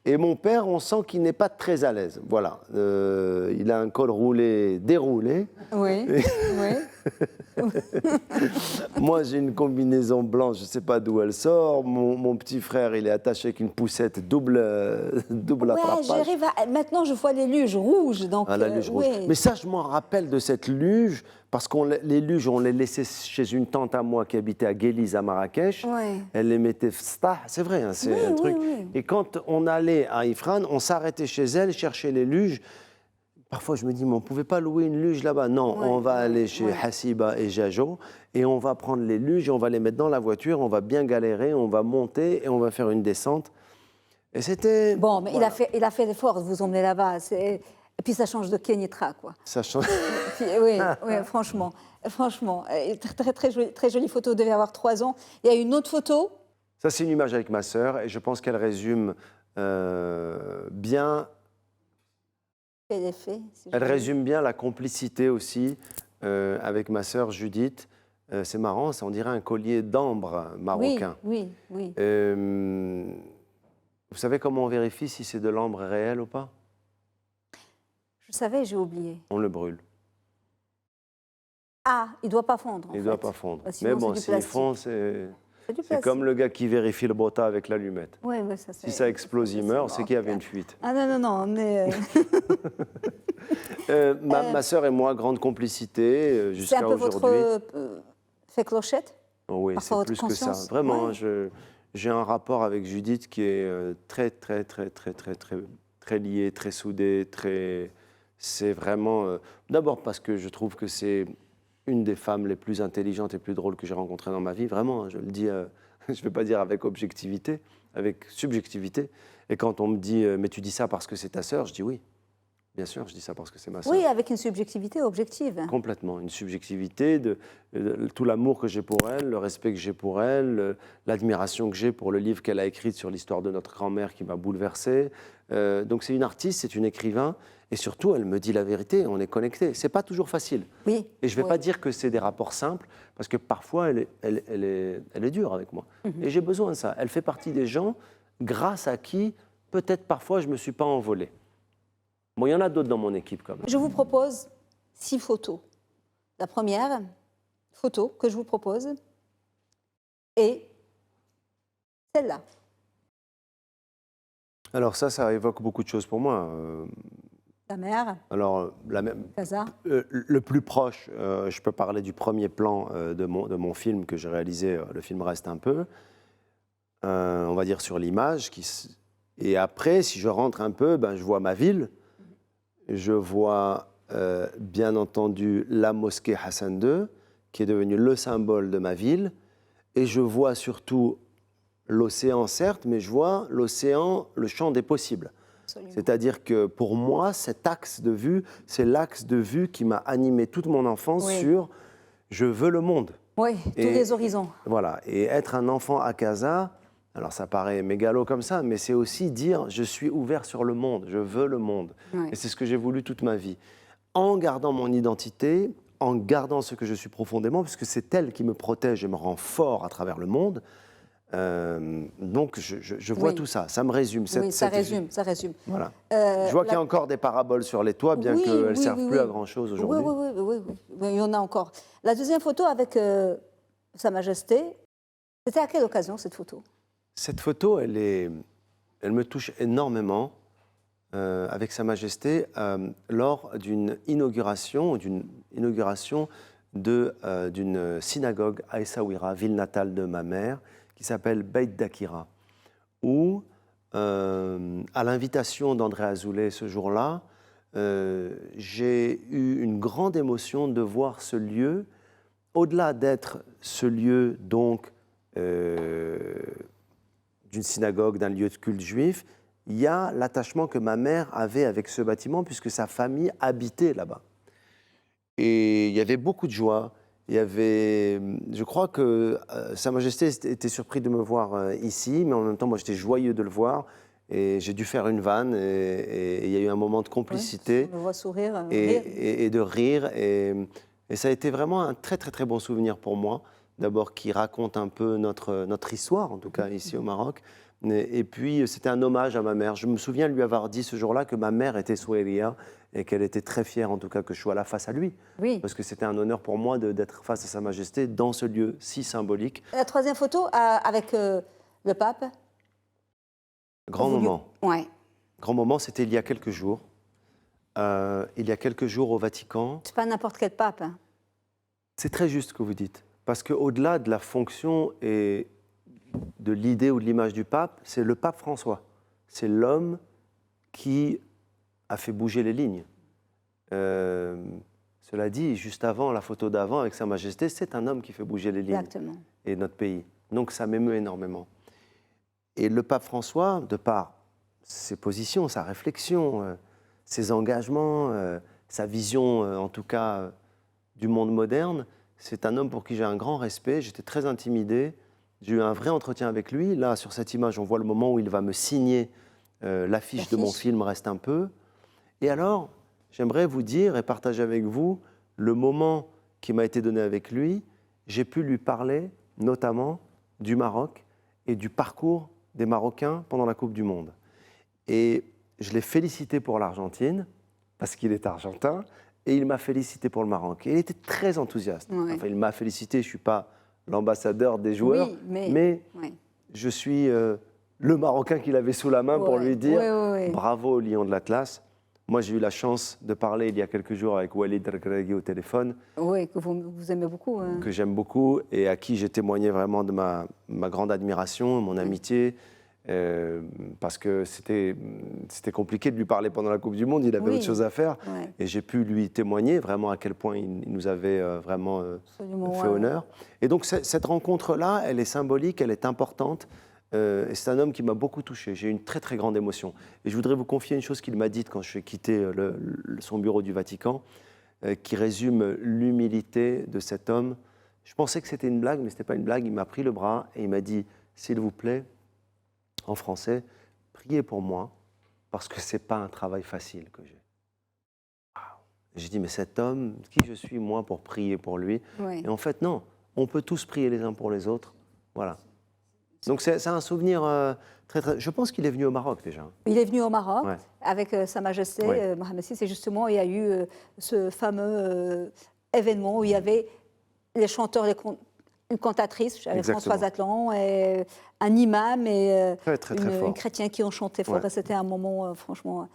Et mon père, on sent qu'il n'est pas très à l'aise. Voilà. Il a un col roulé déroulé. Oui. Moi, j'ai une combinaison blanche, je ne sais pas d'où elle sort. Mon petit frère, il est attaché avec une poussette double attrapage. Maintenant, je vois les luges rouges. Donc, la luge rouge. Mais ça, je m'en rappelle de cette luge, parce que les luges, on les laissait chez une tante à moi qui habitait à Guéliz, à Marrakech. Elle les mettait c'est vrai, hein, c'est un truc. Et quand on allait à Ifrane, on s'arrêtait chez elle, chercher les luges. Parfois, je me dis, mais on ne pouvait pas louer une luge là-bas. Non, on va aller chez Hassiba et Jajo et on va prendre les luges et on va les mettre dans la voiture, on va bien galérer, on va monter et on va faire une descente. Et c'était... Bon, mais voilà. il a fait l'effort de vous emmener là-bas. Et puis, ça change de Kenitra, quoi. Ça change. Oui, franchement. Très jolie photo, vous devez avoir 3 ans. Il y a une autre photo. Ça, c'est une image avec ma sœur et je pense qu'elle résume bien... Elle résume bien la complicité aussi avec ma sœur Judith. C'est marrant, on dirait un collier d'ambre marocain. Oui. Vous savez comment on vérifie si c'est de l'ambre réel ou pas? Je savais, j'ai oublié. On le brûle. Ah, il ne doit pas fondre. Il ne doit pas fondre. Sinon, mais bon, s'il fond, c'est comme le gars qui vérifie le bota avec l'allumette. Si ça explose, il meurt, c'est qu'il y avait une fuite. Ah non, mais... ma sœur et moi, grande complicité jusqu'à aujourd'hui. C'est un peu votre fait clochette? Oui, c'est plus que ça. Vraiment, j'ai un rapport avec Judith qui est très lié, très soudé, C'est vraiment... D'abord parce que je trouve que c'est une des femmes les plus intelligentes et plus drôles que j'ai rencontrées dans ma vie, vraiment, je le dis, je ne vais pas dire avec objectivité, avec subjectivité. Et quand on me dit « mais tu dis ça parce que c'est ta sœur », je dis oui. Bien sûr, je dis ça parce que c'est ma sœur. Oui, avec une subjectivité objective. Complètement, une subjectivité de tout l'amour que j'ai pour elle, le respect que j'ai pour elle, l'admiration que j'ai pour le livre qu'elle a écrit sur l'histoire de notre grand-mère qui m'a bouleversé. Donc c'est une artiste, c'est une écrivain, et surtout elle me dit la vérité, on est connectés. C'est pas toujours facile. Oui. Et je vais pas dire que c'est des rapports simples, parce que parfois elle est dure avec moi. Et j'ai besoin de ça. Elle fait partie des gens grâce à qui peut-être parfois je me suis pas envolé. Bon, il y en a d'autres dans mon équipe quand même. Je vous propose 6 photos. La première photo que je vous propose est celle-là. Alors ça évoque beaucoup de choses pour moi. Ta mère, Alors, Casa. le plus proche, je peux parler du premier plan de mon film que j'ai réalisé, le film reste un peu, on va dire sur l'image. Et après, si je rentre un peu, ben, je vois ma ville. Je vois bien entendu la mosquée Hassan II, qui est devenue le symbole de ma ville. Et je vois surtout l'océan, certes, mais je vois l'océan, le champ des possibles. Absolument. C'est-à-dire que pour moi, cet axe de vue, c'est l'axe de vue qui m'a animé toute mon enfance sur « je veux le monde ». Oui, tous les horizons. Voilà, et être un enfant à Casa, alors ça paraît mégalo comme ça, mais c'est aussi dire je suis ouvert sur le monde, je veux le monde. Oui. Et c'est ce que j'ai voulu toute ma vie. En gardant mon identité, en gardant ce que je suis profondément, puisque c'est elle qui me protège et me rend fort à travers le monde. Donc je vois tout ça, ça me résume. Oui, ça résume, ça résume. Voilà. Je vois qu'il y a encore des paraboles sur les toits, bien qu'elles ne servent plus à grand-chose aujourd'hui. Oui, il y en a encore. La deuxième photo avec Sa Majesté, c'était à quelle occasion cette photo? Cette photo, elle me touche énormément avec Sa Majesté lors d'une inauguration d'une synagogue à Essaouira, ville natale de ma mère, qui s'appelle Beit Dakira, où, à l'invitation d'André Azoulay ce jour-là, j'ai eu une grande émotion de voir ce lieu, au-delà d'être ce lieu donc d'une synagogue, d'un lieu de culte juif, il y a l'attachement que ma mère avait avec ce bâtiment puisque sa famille habitait là-bas. Et il y avait beaucoup de joie. Je crois que Sa Majesté était surpris de me voir ici, mais en même temps, moi, j'étais joyeux de le voir. Et j'ai dû faire une vanne, et il y a eu un moment de complicité. On le voit sourire. Et de rire. Et ça a été vraiment un très, très, très bon souvenir pour moi. D'abord, qui raconte un peu notre histoire, en tout cas ici au Maroc. Et puis, c'était un hommage à ma mère. Je me souviens lui avoir dit ce jour-là que ma mère était Souairia et qu'elle était très fière, en tout cas, que je sois là face à lui. Oui. Parce que c'était un honneur pour moi d'être face à Sa Majesté dans ce lieu si symbolique. La troisième photo avec le pape. Grand moment. Ouais. Grand moment, c'était il y a quelques jours. Il y a quelques jours au Vatican. C'est pas n'importe quel pape. Hein. C'est très juste ce que vous dites. Parce qu'au-delà de la fonction et de l'idée ou de l'image du pape, c'est le pape François. C'est l'homme qui a fait bouger les lignes. Cela dit, juste avant, la photo d'avant avec Sa Majesté, c'est un homme qui fait bouger les lignes. Exactement. Et notre pays. Donc ça m'émeut énormément. Et le pape François, de par ses positions, sa réflexion, ses engagements, sa vision, en tout cas, du monde moderne, c'est un homme pour qui j'ai un grand respect. J'étais très intimidé. J'ai eu un vrai entretien avec lui. Là, sur cette image, on voit le moment où il va me signer l'affiche de mon film Reste un peu. Et alors, j'aimerais vous dire et partager avec vous le moment qui m'a été donné avec lui. J'ai pu lui parler notamment du Maroc et du parcours des Marocains pendant la Coupe du Monde. Et je l'ai félicité pour l'Argentine, parce qu'il est argentin, et il m'a félicité pour le Maroc. Et il était très enthousiaste. Ouais. Enfin, il m'a félicité, je ne suis pas l'ambassadeur des joueurs, Oui, mais ouais. je suis le Marocain qu'il avait sous la main pour lui dire bravo au Lion de l'Atlas. Moi, j'ai eu la chance de parler il y a quelques jours avec Walid Regragui au téléphone. Oui, que vous aimez beaucoup. Hein. Que j'aime beaucoup et à qui j'ai témoigné vraiment de ma grande admiration, mon amitié. parce que c'était compliqué de lui parler pendant la Coupe du Monde, il avait Oui. autre chose à faire. Ouais. Et j'ai pu lui témoigner vraiment à quel point il nous avait vraiment Absolument, fait ouais, honneur. Et donc cette rencontre-là, elle est symbolique, elle est importante. Et c'est un homme qui m'a beaucoup touché. J'ai eu une très très grande émotion. Et je voudrais vous confier une chose qu'il m'a dite quand je suis quitté son bureau du Vatican, qui résume l'humilité de cet homme. Je pensais que c'était une blague, mais ce n'était pas une blague. Il m'a pris le bras et il m'a dit « S'il vous plaît, en français, priez pour moi, parce que ce n'est pas un travail facile que j'ai. » J'ai dit « Mais cet homme, qui je suis, moi, pour prier pour lui ?» Ouais. Et en fait, non, on peut tous prier les uns pour les autres. Voilà. Donc c'est un souvenir très, très... Je pense qu'il est venu au Maroc déjà. Il est venu au Maroc Ouais. avec Sa Majesté Ouais. Mohamed VI. Et justement, il y a eu ce fameux événement où il y avait les chanteurs, une cantatrice, avec Exactement. Françoise Atlan, et un imam et Très, très, très fort. une chrétienne qui ont chanté fort. Ouais. Et c'était un moment, franchement,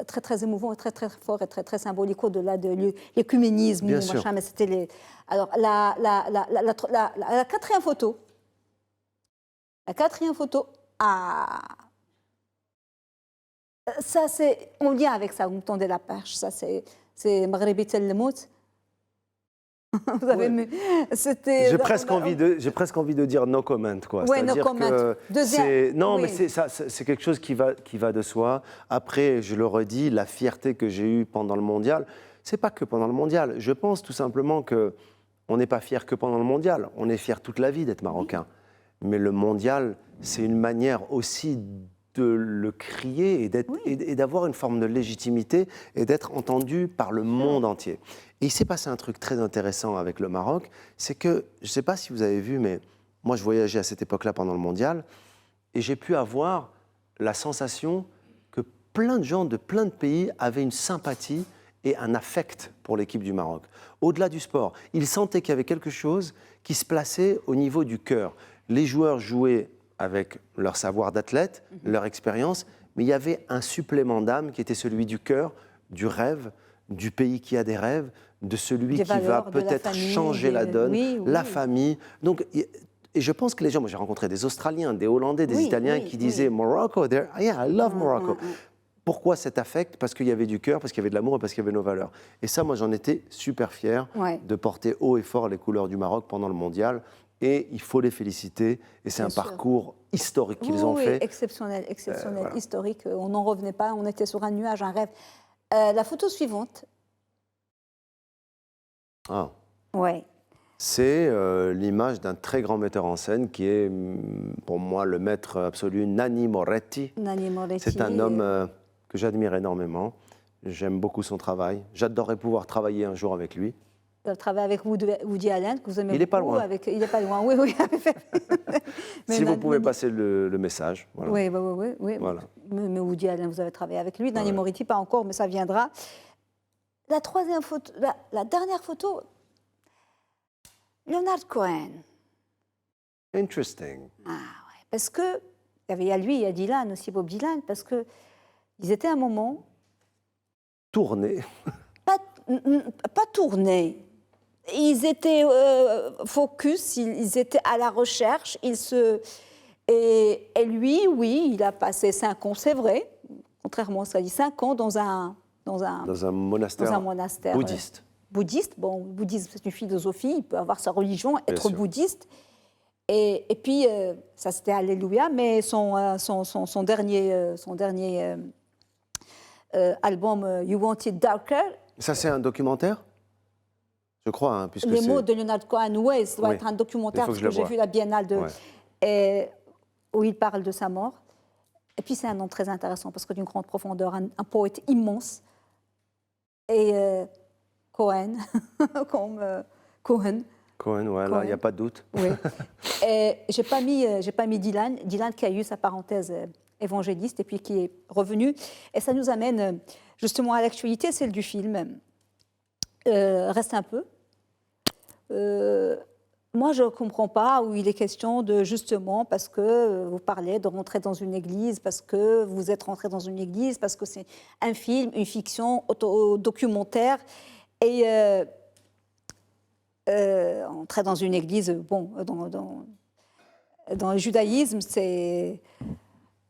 très, très émouvant, très, très fort et très, très symbolique au-delà de l'écuménisme. Bien ou sûr. machin, mais c'était les... Alors, la quatrième photo. La quatrième photo. Ah, ça, c'est en lien avec ça, vous me tendez la perche. Ça, c'est Maghrebi Tel Lemout. Vous avez Ouais. aimé. C'était. J'ai presque envie de dire no comment, quoi. Ouais, no C'est-à-dire comment. que Deuxième. non, oui. mais c'est quelque chose qui va de soi. Après, je le redis, la fierté que j'ai eue pendant le mondial, c'est pas que pendant le mondial. Je pense tout simplement que on n'est pas fier que pendant le mondial. On est fier toute la vie d'être marocain. Mais le mondial, c'est une manière aussi de le crier et d'avoir une forme de légitimité et d'être entendu par le monde entier. Et il s'est passé un truc très intéressant avec le Maroc, c'est que, je ne sais pas si vous avez vu, mais moi je voyageais à cette époque-là pendant le mondial, et j'ai pu avoir la sensation que plein de gens de plein de pays avaient une sympathie et un affect pour l'équipe du Maroc. Au-delà du sport, ils sentaient qu'il y avait quelque chose qui se plaçait au niveau du cœur. Les joueurs jouaient avec leur savoir d'athlète, leur expérience, mais il y avait un supplément d'âme qui était celui du cœur, du rêve, du pays qui a des rêves, de celui Des qui va valeurs, de la peut-être famille, changer la donne, oui, la oui. famille. Donc, et je pense que les gens, moi j'ai rencontré des Australiens, des Hollandais, des Oui, Italiens oui, qui disaient Morocco, yeah, I love Morocco. Pourquoi cet affect? Parce qu'il y avait du cœur, parce qu'il y avait de l'amour et parce qu'il y avait nos valeurs. Et ça, moi, j'en étais super fier Ouais. de porter haut et fort les couleurs du Maroc pendant le mondial. Et il faut les féliciter. Et c'est Bien un sûr. parcours historique qu'ils ont Oui, fait. exceptionnel, voilà. historique. On n'en revenait pas, on était sur un nuage, un rêve. La photo suivante. Ah. Ouais. C'est l'image d'un très grand metteur en scène qui est, pour moi, le maître absolu, Nanni Moretti. Nanni Moretti. C'est un homme que j'admire énormément. J'aime beaucoup son travail. J'adorerais pouvoir travailler un jour avec lui. Vous travaillez avec Woody Allen, que vous aimez Il n'est pas beaucoup, loin. il n'est pas loin, oui, oui. Mais Si vous Nanni- pouvez passer le message. Voilà. Oui, oui. Voilà. Mais Woody Allen, vous avez travaillé avec lui. Nanni Ouais. Moretti, pas encore, mais ça viendra. La troisième photo, la dernière photo, Leonard Cohen. Interesting. Ah ouais, parce que il y a lui, il y a Dylan aussi, Bob Dylan, parce que ils étaient à un moment Tourné. pas tournés. Ils étaient focus, ils étaient à la recherche. Et lui, oui, il a passé 5 ans, c'est vrai, contrairement à ce qu'a dit, 5 ans dans un monastère bouddhiste. Bouddhiste. Bon, le bouddhisme, c'est une philosophie, il peut avoir sa religion, être sûr. bouddhiste. Et puis, ça c'était Alléluia, mais son dernier album, You Want It Darker, Ça, c'est un documentaire? Je crois, hein, puisque les c'est... mots de Leonard Cohen, ouais, ça doit Oui. être un documentaire, Il faut parce que je que le j'ai voie. vu la Biennale où il parle de sa mort. Et puis c'est un nom très intéressant, parce que d'une grande profondeur, un poète immense. Et Cohen, comme Cohen. Cohen, ouais, là, il n'y a pas de doute. Oui. Et j'ai pas mis Dylan qui a eu sa parenthèse évangéliste et puis qui est revenu. Et ça nous amène justement à l'actualité, celle du film. Reste un peu. Moi, je ne comprends pas où il est question de, justement, parce que vous parlez de rentrer dans une église, parce que vous êtes rentré dans une église, parce que c'est un film, une fiction, documentaire. Et entrer dans une église, bon, dans le judaïsme, c'est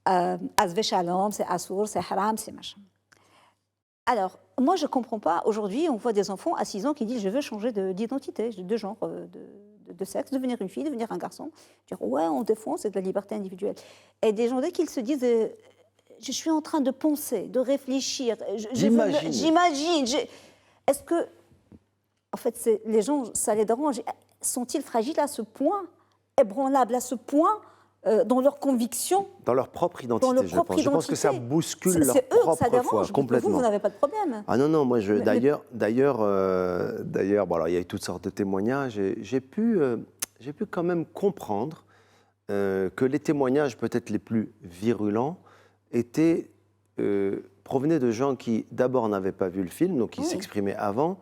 Azvé Shalom, c'est Assour, c'est Haram, c'est machin. Alors, moi, je ne comprends pas. Aujourd'hui, on voit des enfants à 6 ans qui disent « je veux changer d'identité, de genre, de sexe, devenir une fille, devenir un garçon ». Dire « ouais, on défend, c'est de la liberté individuelle ». Et des gens, dès qu'ils se disent je suis en train de penser, de réfléchir, j'imagine. Est-ce que, en fait, les gens, ça les dérange. Sont-ils fragiles à ce point, ébranlables à ce point dans leurs convictions, dans leur propre identité, je pense. Je pense que ça bouscule leur propre foi, complètement. Vous n'avez pas de problème. Ah non, moi, d'ailleurs, bon, alors, il y a eu toutes sortes de témoignages. J'ai pu quand même comprendre que les témoignages peut-être les plus virulents provenaient de gens qui, d'abord, n'avaient pas vu le film, donc qui s'exprimaient avant,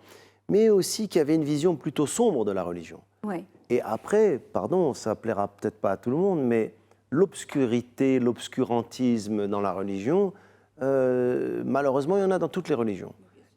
mais aussi qui avaient une vision plutôt sombre de la religion. Oui. Et après, pardon, ça plaira peut-être pas à tout le monde, mais l'obscurité, l'obscurantisme dans la religion, malheureusement, il y en a dans toutes les religions.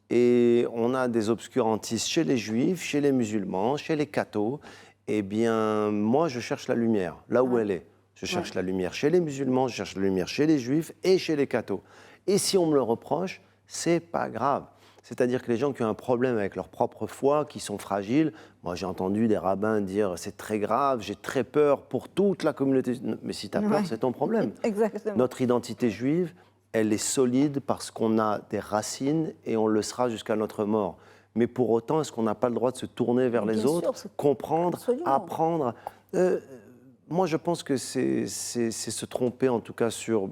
Et on a des obscurantistes chez les juifs, chez les musulmans, chez les cathos. Eh bien, moi, je cherche la lumière, là où elle est. Je cherche la lumière chez les musulmans, je cherche la lumière chez les juifs et chez les cathos. Et si on me le reproche, c'est pas grave. C'est-à-dire que les gens qui ont un problème avec leur propre foi, qui sont fragiles, moi j'ai entendu des rabbins dire c'est très grave, j'ai très peur pour toute la communauté. Mais si tu as peur, c'est ton problème. Exactement. Notre identité juive, elle est solide parce qu'on a des racines et on le sera jusqu'à notre mort. Mais pour autant, est-ce qu'on n'a pas le droit de se tourner vers les autres, comprendre, apprendre moi, je pense que c'est se tromper, en tout cas, sur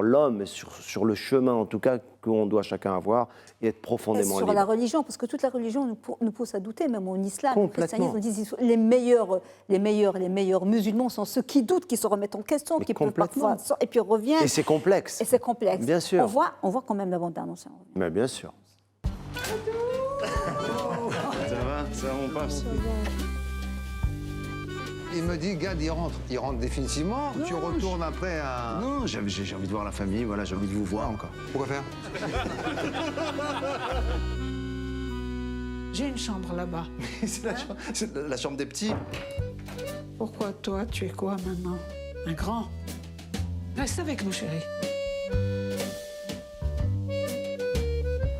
l'homme, et sur le chemin, en tout cas, qu'on doit chacun avoir et être profondément libre. Sur la religion, parce que toute la religion nous pousse à douter, même en islam, au Complètement. christianisme, on dit les meilleurs musulmans sont ceux qui doutent, qui se remettent en question, Mais qui peuvent parfois et puis reviennent. Et c'est complexe. Et c'est complexe. Bien sûr. On voit quand même la bande-annonce. Mais bien sûr. Ça va, mon passe. Il me dit, Gad, il rentre définitivement. Non, tu retournes après à... Non, j'ai envie de voir la famille, voilà, j'ai envie de vous voir encore. Pourquoi faire? J'ai une chambre là-bas. C'est la chambre des petits. Pourquoi toi, tu es quoi maintenant? Un grand? Reste avec nous, chérie.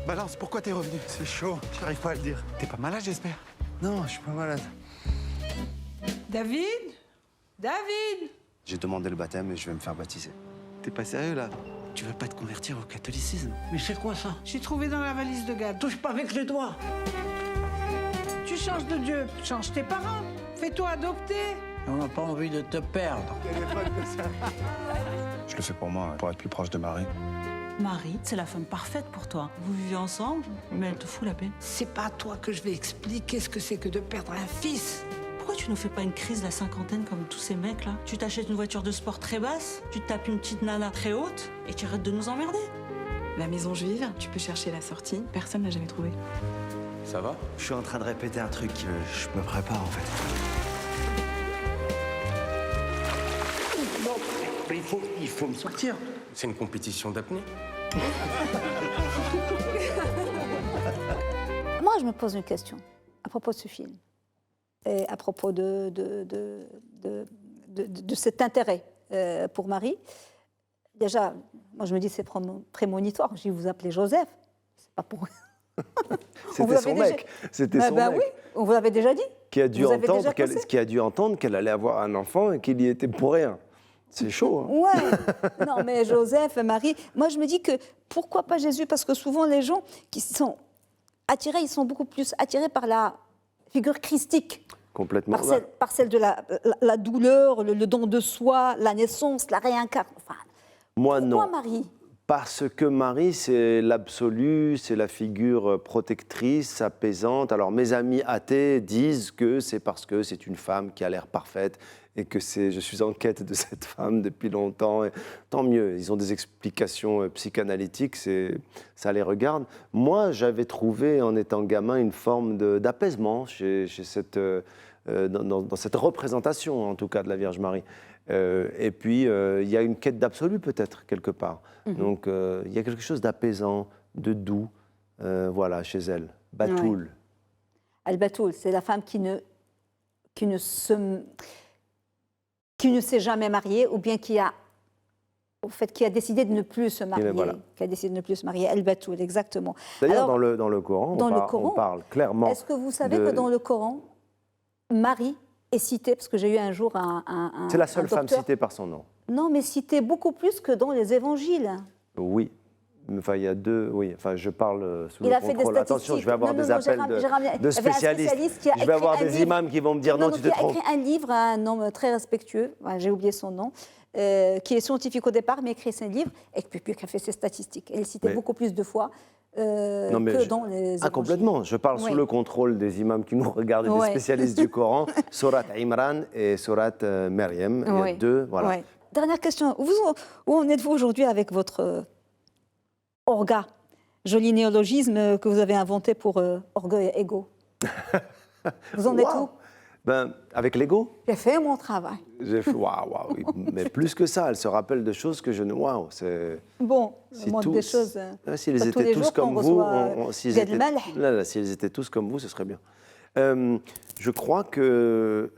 Balance, pourquoi t'es revenu? C'est chaud, j'arrive pas à le dire. T'es pas malade, j'espère? Non, je suis pas malade. David? David? J'ai demandé le baptême et je vais me faire baptiser. T'es pas sérieux, là? Tu veux pas te convertir au catholicisme? Mais c'est quoi ça? J'ai trouvé dans la valise de Gad. Touche pas avec les doigts. Tu changes de Dieu, change tes parents. Fais-toi adopter. On n'a pas envie de te perdre. Je le fais pour moi, pour être plus proche de Marie. Marie, c'est la femme parfaite pour toi. Vous vivez ensemble, mais elle te fout la paix. C'est pas à toi que je vais expliquer ce que c'est que de perdre un fils. Pourquoi tu nous fais pas une crise de la cinquantaine comme tous ces mecs là? Tu t'achètes une voiture de sport très basse, tu te tapes une petite nana très haute et tu arrêtes de nous emmerder. La maison juive, tu peux chercher la sortie, personne n'a jamais trouvé. Ça va? Je suis en train de répéter un truc, je me prépare en fait. Non, mais il faut me sortir. C'est une compétition d'apnée. Moi, je me pose une question à propos de ce film et à propos de cet intérêt pour Marie. Déjà, moi, je me dis c'est prémonitoire. Je vous appelez Joseph. C'est pas pour... C'était son mec. C'était son mec. Oui, on vous l'avait déjà dit. Qui a dû entendre qu'elle allait avoir un enfant et qu'il y était pour rien. C'est chaud. Hein. Ouais. Non, mais Joseph, Marie. Moi, je me dis que pourquoi pas Jésus? Parce que souvent, les gens qui sont attirés, ils sont beaucoup plus attirés par la figure christique. Complètement. Par celle de la douleur, le don de soi, la naissance, la réincarnation. Enfin, moi, pourquoi non. Marie? Parce que Marie, c'est l'absolu, c'est la figure protectrice, apaisante. Alors, mes amis athées disent que c'est parce que c'est une femme qui a l'air parfaite et que je suis en quête de cette femme depuis longtemps. Et tant mieux, ils ont des explications psychanalytiques, ça les regarde. Moi, j'avais trouvé, en étant gamin, une forme d'apaisement dans cette représentation, en tout cas, de la Vierge Marie. Et puis, il y a une quête d'absolu, peut-être, quelque part. Donc, il y a quelque chose d'apaisant, de doux, voilà, chez elle. Batoul. Ouais. Al-Batoul, c'est la femme qui ne s'est jamais mariée ou bien qui a au fait, qui a décidé de ne plus se marier. Voilà. Qui a décidé de ne plus se marier, El-Batoul, exactement. D'ailleurs, Alors, dans le Coran, dans le on Coran, parle clairement. est-ce que vous savez de- que dans le Coran, Marie est citée, parce que j'ai eu un jour un C'est la seule un femme docteur- citée par son nom. Non, mais citée beaucoup plus que dans les évangiles. Oui. Enfin, il y a deux. Oui. Enfin, je parle sous Il le a fait des contrôle. statistiques. Attention, je vais avoir Non, des non, appels j'ai ramené- de il y avait un spécialistes. spécialiste qui a Je vais avoir écrit un des livre. imams qui vont me dire non, tu te qui a trompes. écrit un livre, un homme très respectueux, j'ai oublié son nom, qui est scientifique au départ, mais écrit ce livre, et puis qui a fait ses statistiques. Elle est citée Mais- beaucoup plus de fois Non, mais que dans les évangiles. complètement. Je parle Oui. sous le contrôle des imams qui nous regardent, et des Ouais. spécialistes du Coran. Surat Imran et Surat Maryam. Il y a Oui. deux. Voilà. Oui. Dernière question. Où en êtes-vous aujourd'hui avec votre orga, joli néologisme que vous avez inventé pour orgueil et ego? Vous en êtes Waouh. où? Ben, avec l'ego, J'ai fait mon travail. j'ai fait waouh, waouh. Oui. Mais plus que ça, elle se rappelle de choses que je ne. Waouh, c'est. Bon, Si le monde tous- des choses. S'ils pas tous étaient les tous jours comme qu'on vous, reçoit, s'ils Gad étaient, Elmaleh. là, s'ils étaient tous comme vous, ce serait bien. Je crois que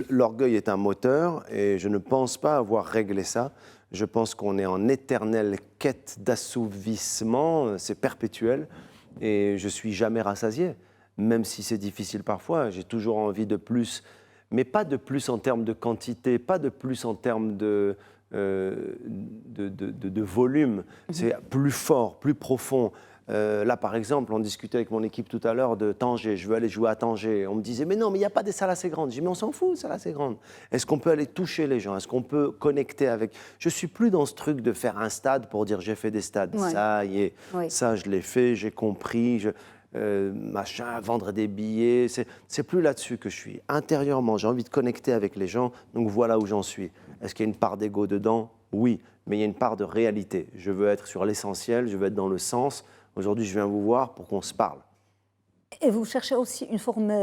l'orgueil est un moteur et je ne pense pas avoir réglé ça. Je pense qu'on est en éternelle quête d'assouvissement, c'est perpétuel et je suis jamais rassasié, même si c'est difficile parfois. J'ai toujours envie de plus, mais pas de plus en termes de quantité, pas de plus en termes de volume. C'est plus fort, plus profond. Là, par exemple, on discutait avec mon équipe tout à l'heure de Tanger. Je veux aller jouer à Tanger. On me disait, mais non, mais il n'y a pas des salles assez grandes. Je dis, mais on s'en fout, des salles assez grandes. Est-ce qu'on peut aller toucher les gens? Est-ce qu'on peut connecter avec... Je suis plus dans ce truc de faire un stade pour dire, j'ai fait des stades. Ouais. Ça y est, Ouais. ça, je l'ai fait, j'ai compris. Machin, vendre des billets. C'est plus là-dessus que je suis. Intérieurement, j'ai envie de connecter avec les gens. Donc voilà où j'en suis. Est-ce qu'il y a une part d'ego dedans? Oui. Mais il y a une part de réalité. Je veux être sur l'essentiel, je veux être dans le sens. Aujourd'hui, je viens vous voir pour qu'on se parle. Et vous cherchez aussi une forme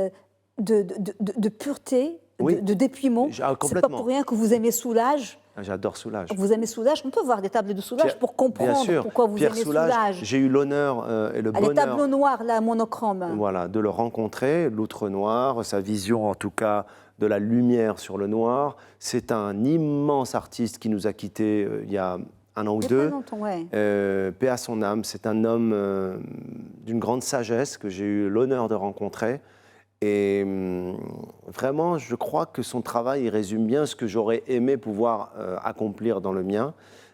de pureté, Oui. de dépouillement. Ah, C'est pas complètement. pour rien que vous aimez Soulage. J'adore Soulage. Vous aimez Soulage. On peut voir des tables de Soulage Pierre- pour comprendre bien sûr, pourquoi vous Pierre aimez Soulages, Soulage. j'ai eu l'honneur et le Ah, les tableaux bonheur noirs, là, monochrome. voilà, de le rencontrer, l'outre noir, sa vision en tout cas de la lumière sur le noir. C'est un immense artiste qui nous a quittés il y a un an ou Il y a pas deux. longtemps, ouais. Paix à son âme, c'est un homme d'une grande sagesse que j'ai eu l'honneur de rencontrer. Et vraiment, je crois que son travail il résume bien ce que j'aurais aimé pouvoir accomplir dans le mien.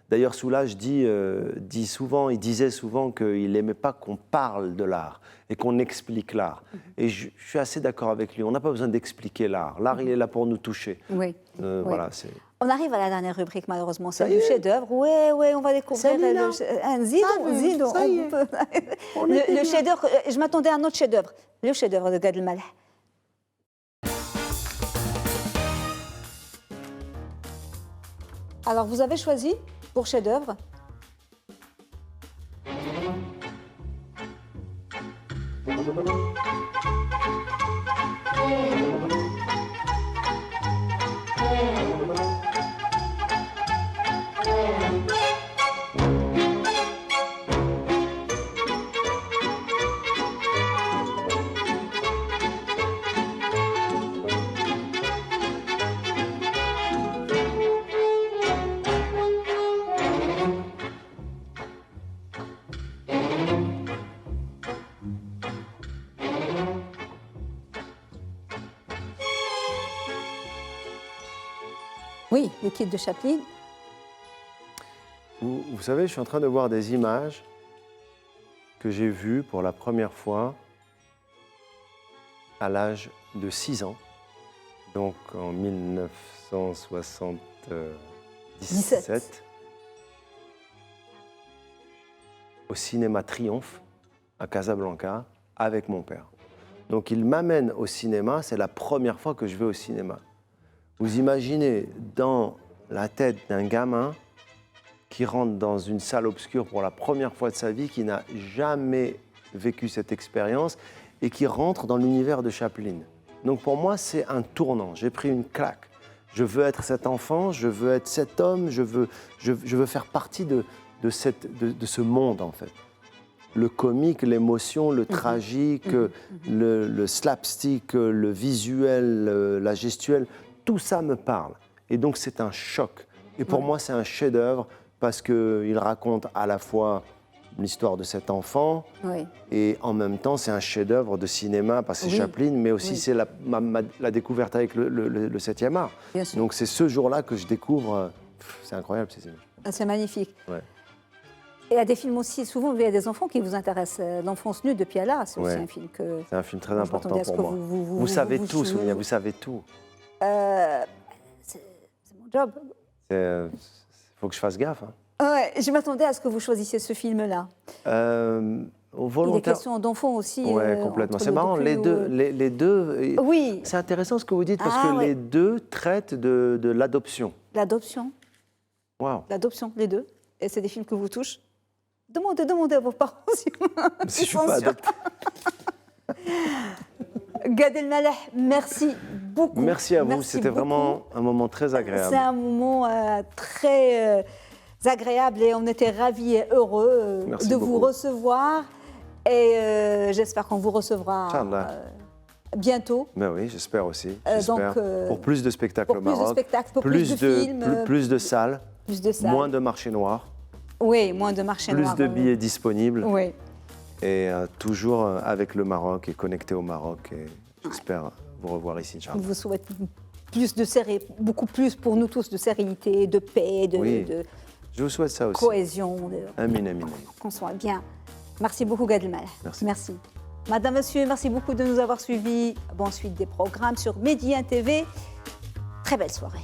D'ailleurs, Soulage il disait souvent qu'il n'aimait pas qu'on parle de l'art et qu'on explique l'art. Et je suis assez d'accord avec lui. On n'a pas besoin d'expliquer l'art. L'art, il est là pour nous toucher. Oui. Voilà, c'est... On arrive à la dernière rubrique, malheureusement. C'est Ça y du est. chef-d'œuvre. Oui, on va découvrir Ça y est, là. un zidon. Ça y est. Le chef-d'œuvre, je m'attendais à un autre chef-d'œuvre. Le chef-d'œuvre de Gad Elmaleh. Alors, vous avez choisi pour chef-d'œuvre Oui, le kit de Chaplin. Vous savez, je suis en train de voir des images que j'ai vues pour la première fois à l'âge de 6 ans, donc en 1977, au cinéma Triomphe, à Casablanca, avec mon père. Donc il m'amène au cinéma, c'est la première fois que je vais au cinéma. Vous imaginez dans la tête d'un gamin qui rentre dans une salle obscure pour la première fois de sa vie, qui n'a jamais vécu cette expérience et qui rentre dans l'univers de Chaplin. Donc pour moi, c'est un tournant. J'ai pris une claque. Je veux être cet enfant, je veux être cet homme, je veux faire partie de ce monde, en fait. Le comique, l'émotion, le tragique, le slapstick, le visuel, la gestuelle, tout ça me parle. Et donc c'est un choc. Et pour moi, c'est un chef-d'œuvre parce qu'il raconte à la fois l'histoire de cet enfant Oui. et en même temps, c'est un chef-d'œuvre de cinéma parce que c'est Oui. Chaplin, mais aussi Oui. c'est la découverte avec le 7e art. Bien sûr. Donc c'est ce jour-là que je découvre. C'est incroyable ces images. Ah, c'est magnifique. Ouais. Et il y a des films aussi, souvent, il y a des enfants qui vous intéressent. L'enfance nue de Piala, c'est aussi Ouais. un film que... C'est un film très Moi, je important m'attendais à ce pour que moi. vous savez vous tout, souvenez. Sonia, vous savez tout. C'est mon job. Il faut que je fasse gaffe. Hein. Ouais, je m'attendais à ce que vous choisissiez ce film-là. Il est Volontaire. question d'enfants aussi. Ouais, complètement. entre C'est le marrant, docu, les deux. Oui, C'est intéressant ce que vous dites parce Ah, que ouais. les deux traitent de l'adoption. l'adoption, Waouh. les deux. Et c'est des films que vous touchent. Demandez à vos parents si Si je suis pas adopté. Gad Elmaleh, merci beaucoup. Merci à vous. Merci C'était beaucoup. vraiment un moment très agréable. C'est un moment très agréable et on était ravis et heureux Merci de vous beaucoup. recevoir. Et j'espère qu'on vous recevra Inch'Allah. bientôt. Ben oui, j'espère aussi. donc, J'espère. Pour plus de spectacles Pour au plus de Maroc. spectacles, pour plus de films, plus de salles, plus de salles. moins de marchés noirs, Oui, moins de marché plus noir. de billets disponibles Oui. et toujours avec le Maroc et connecté au Maroc. Et j'espère vous revoir ici, On Inch'Allah. vous souhaite plus de beaucoup plus pour nous tous de sérénité, de paix, Oui. de Je vous souhaite ça aussi. cohésion, Amin, amin. qu'on soit bien. Merci beaucoup, Gad Elmaleh. Merci. Madame, monsieur, merci beaucoup de nous avoir suivis. Bonne suite des programmes sur Média TV. Très belle soirée.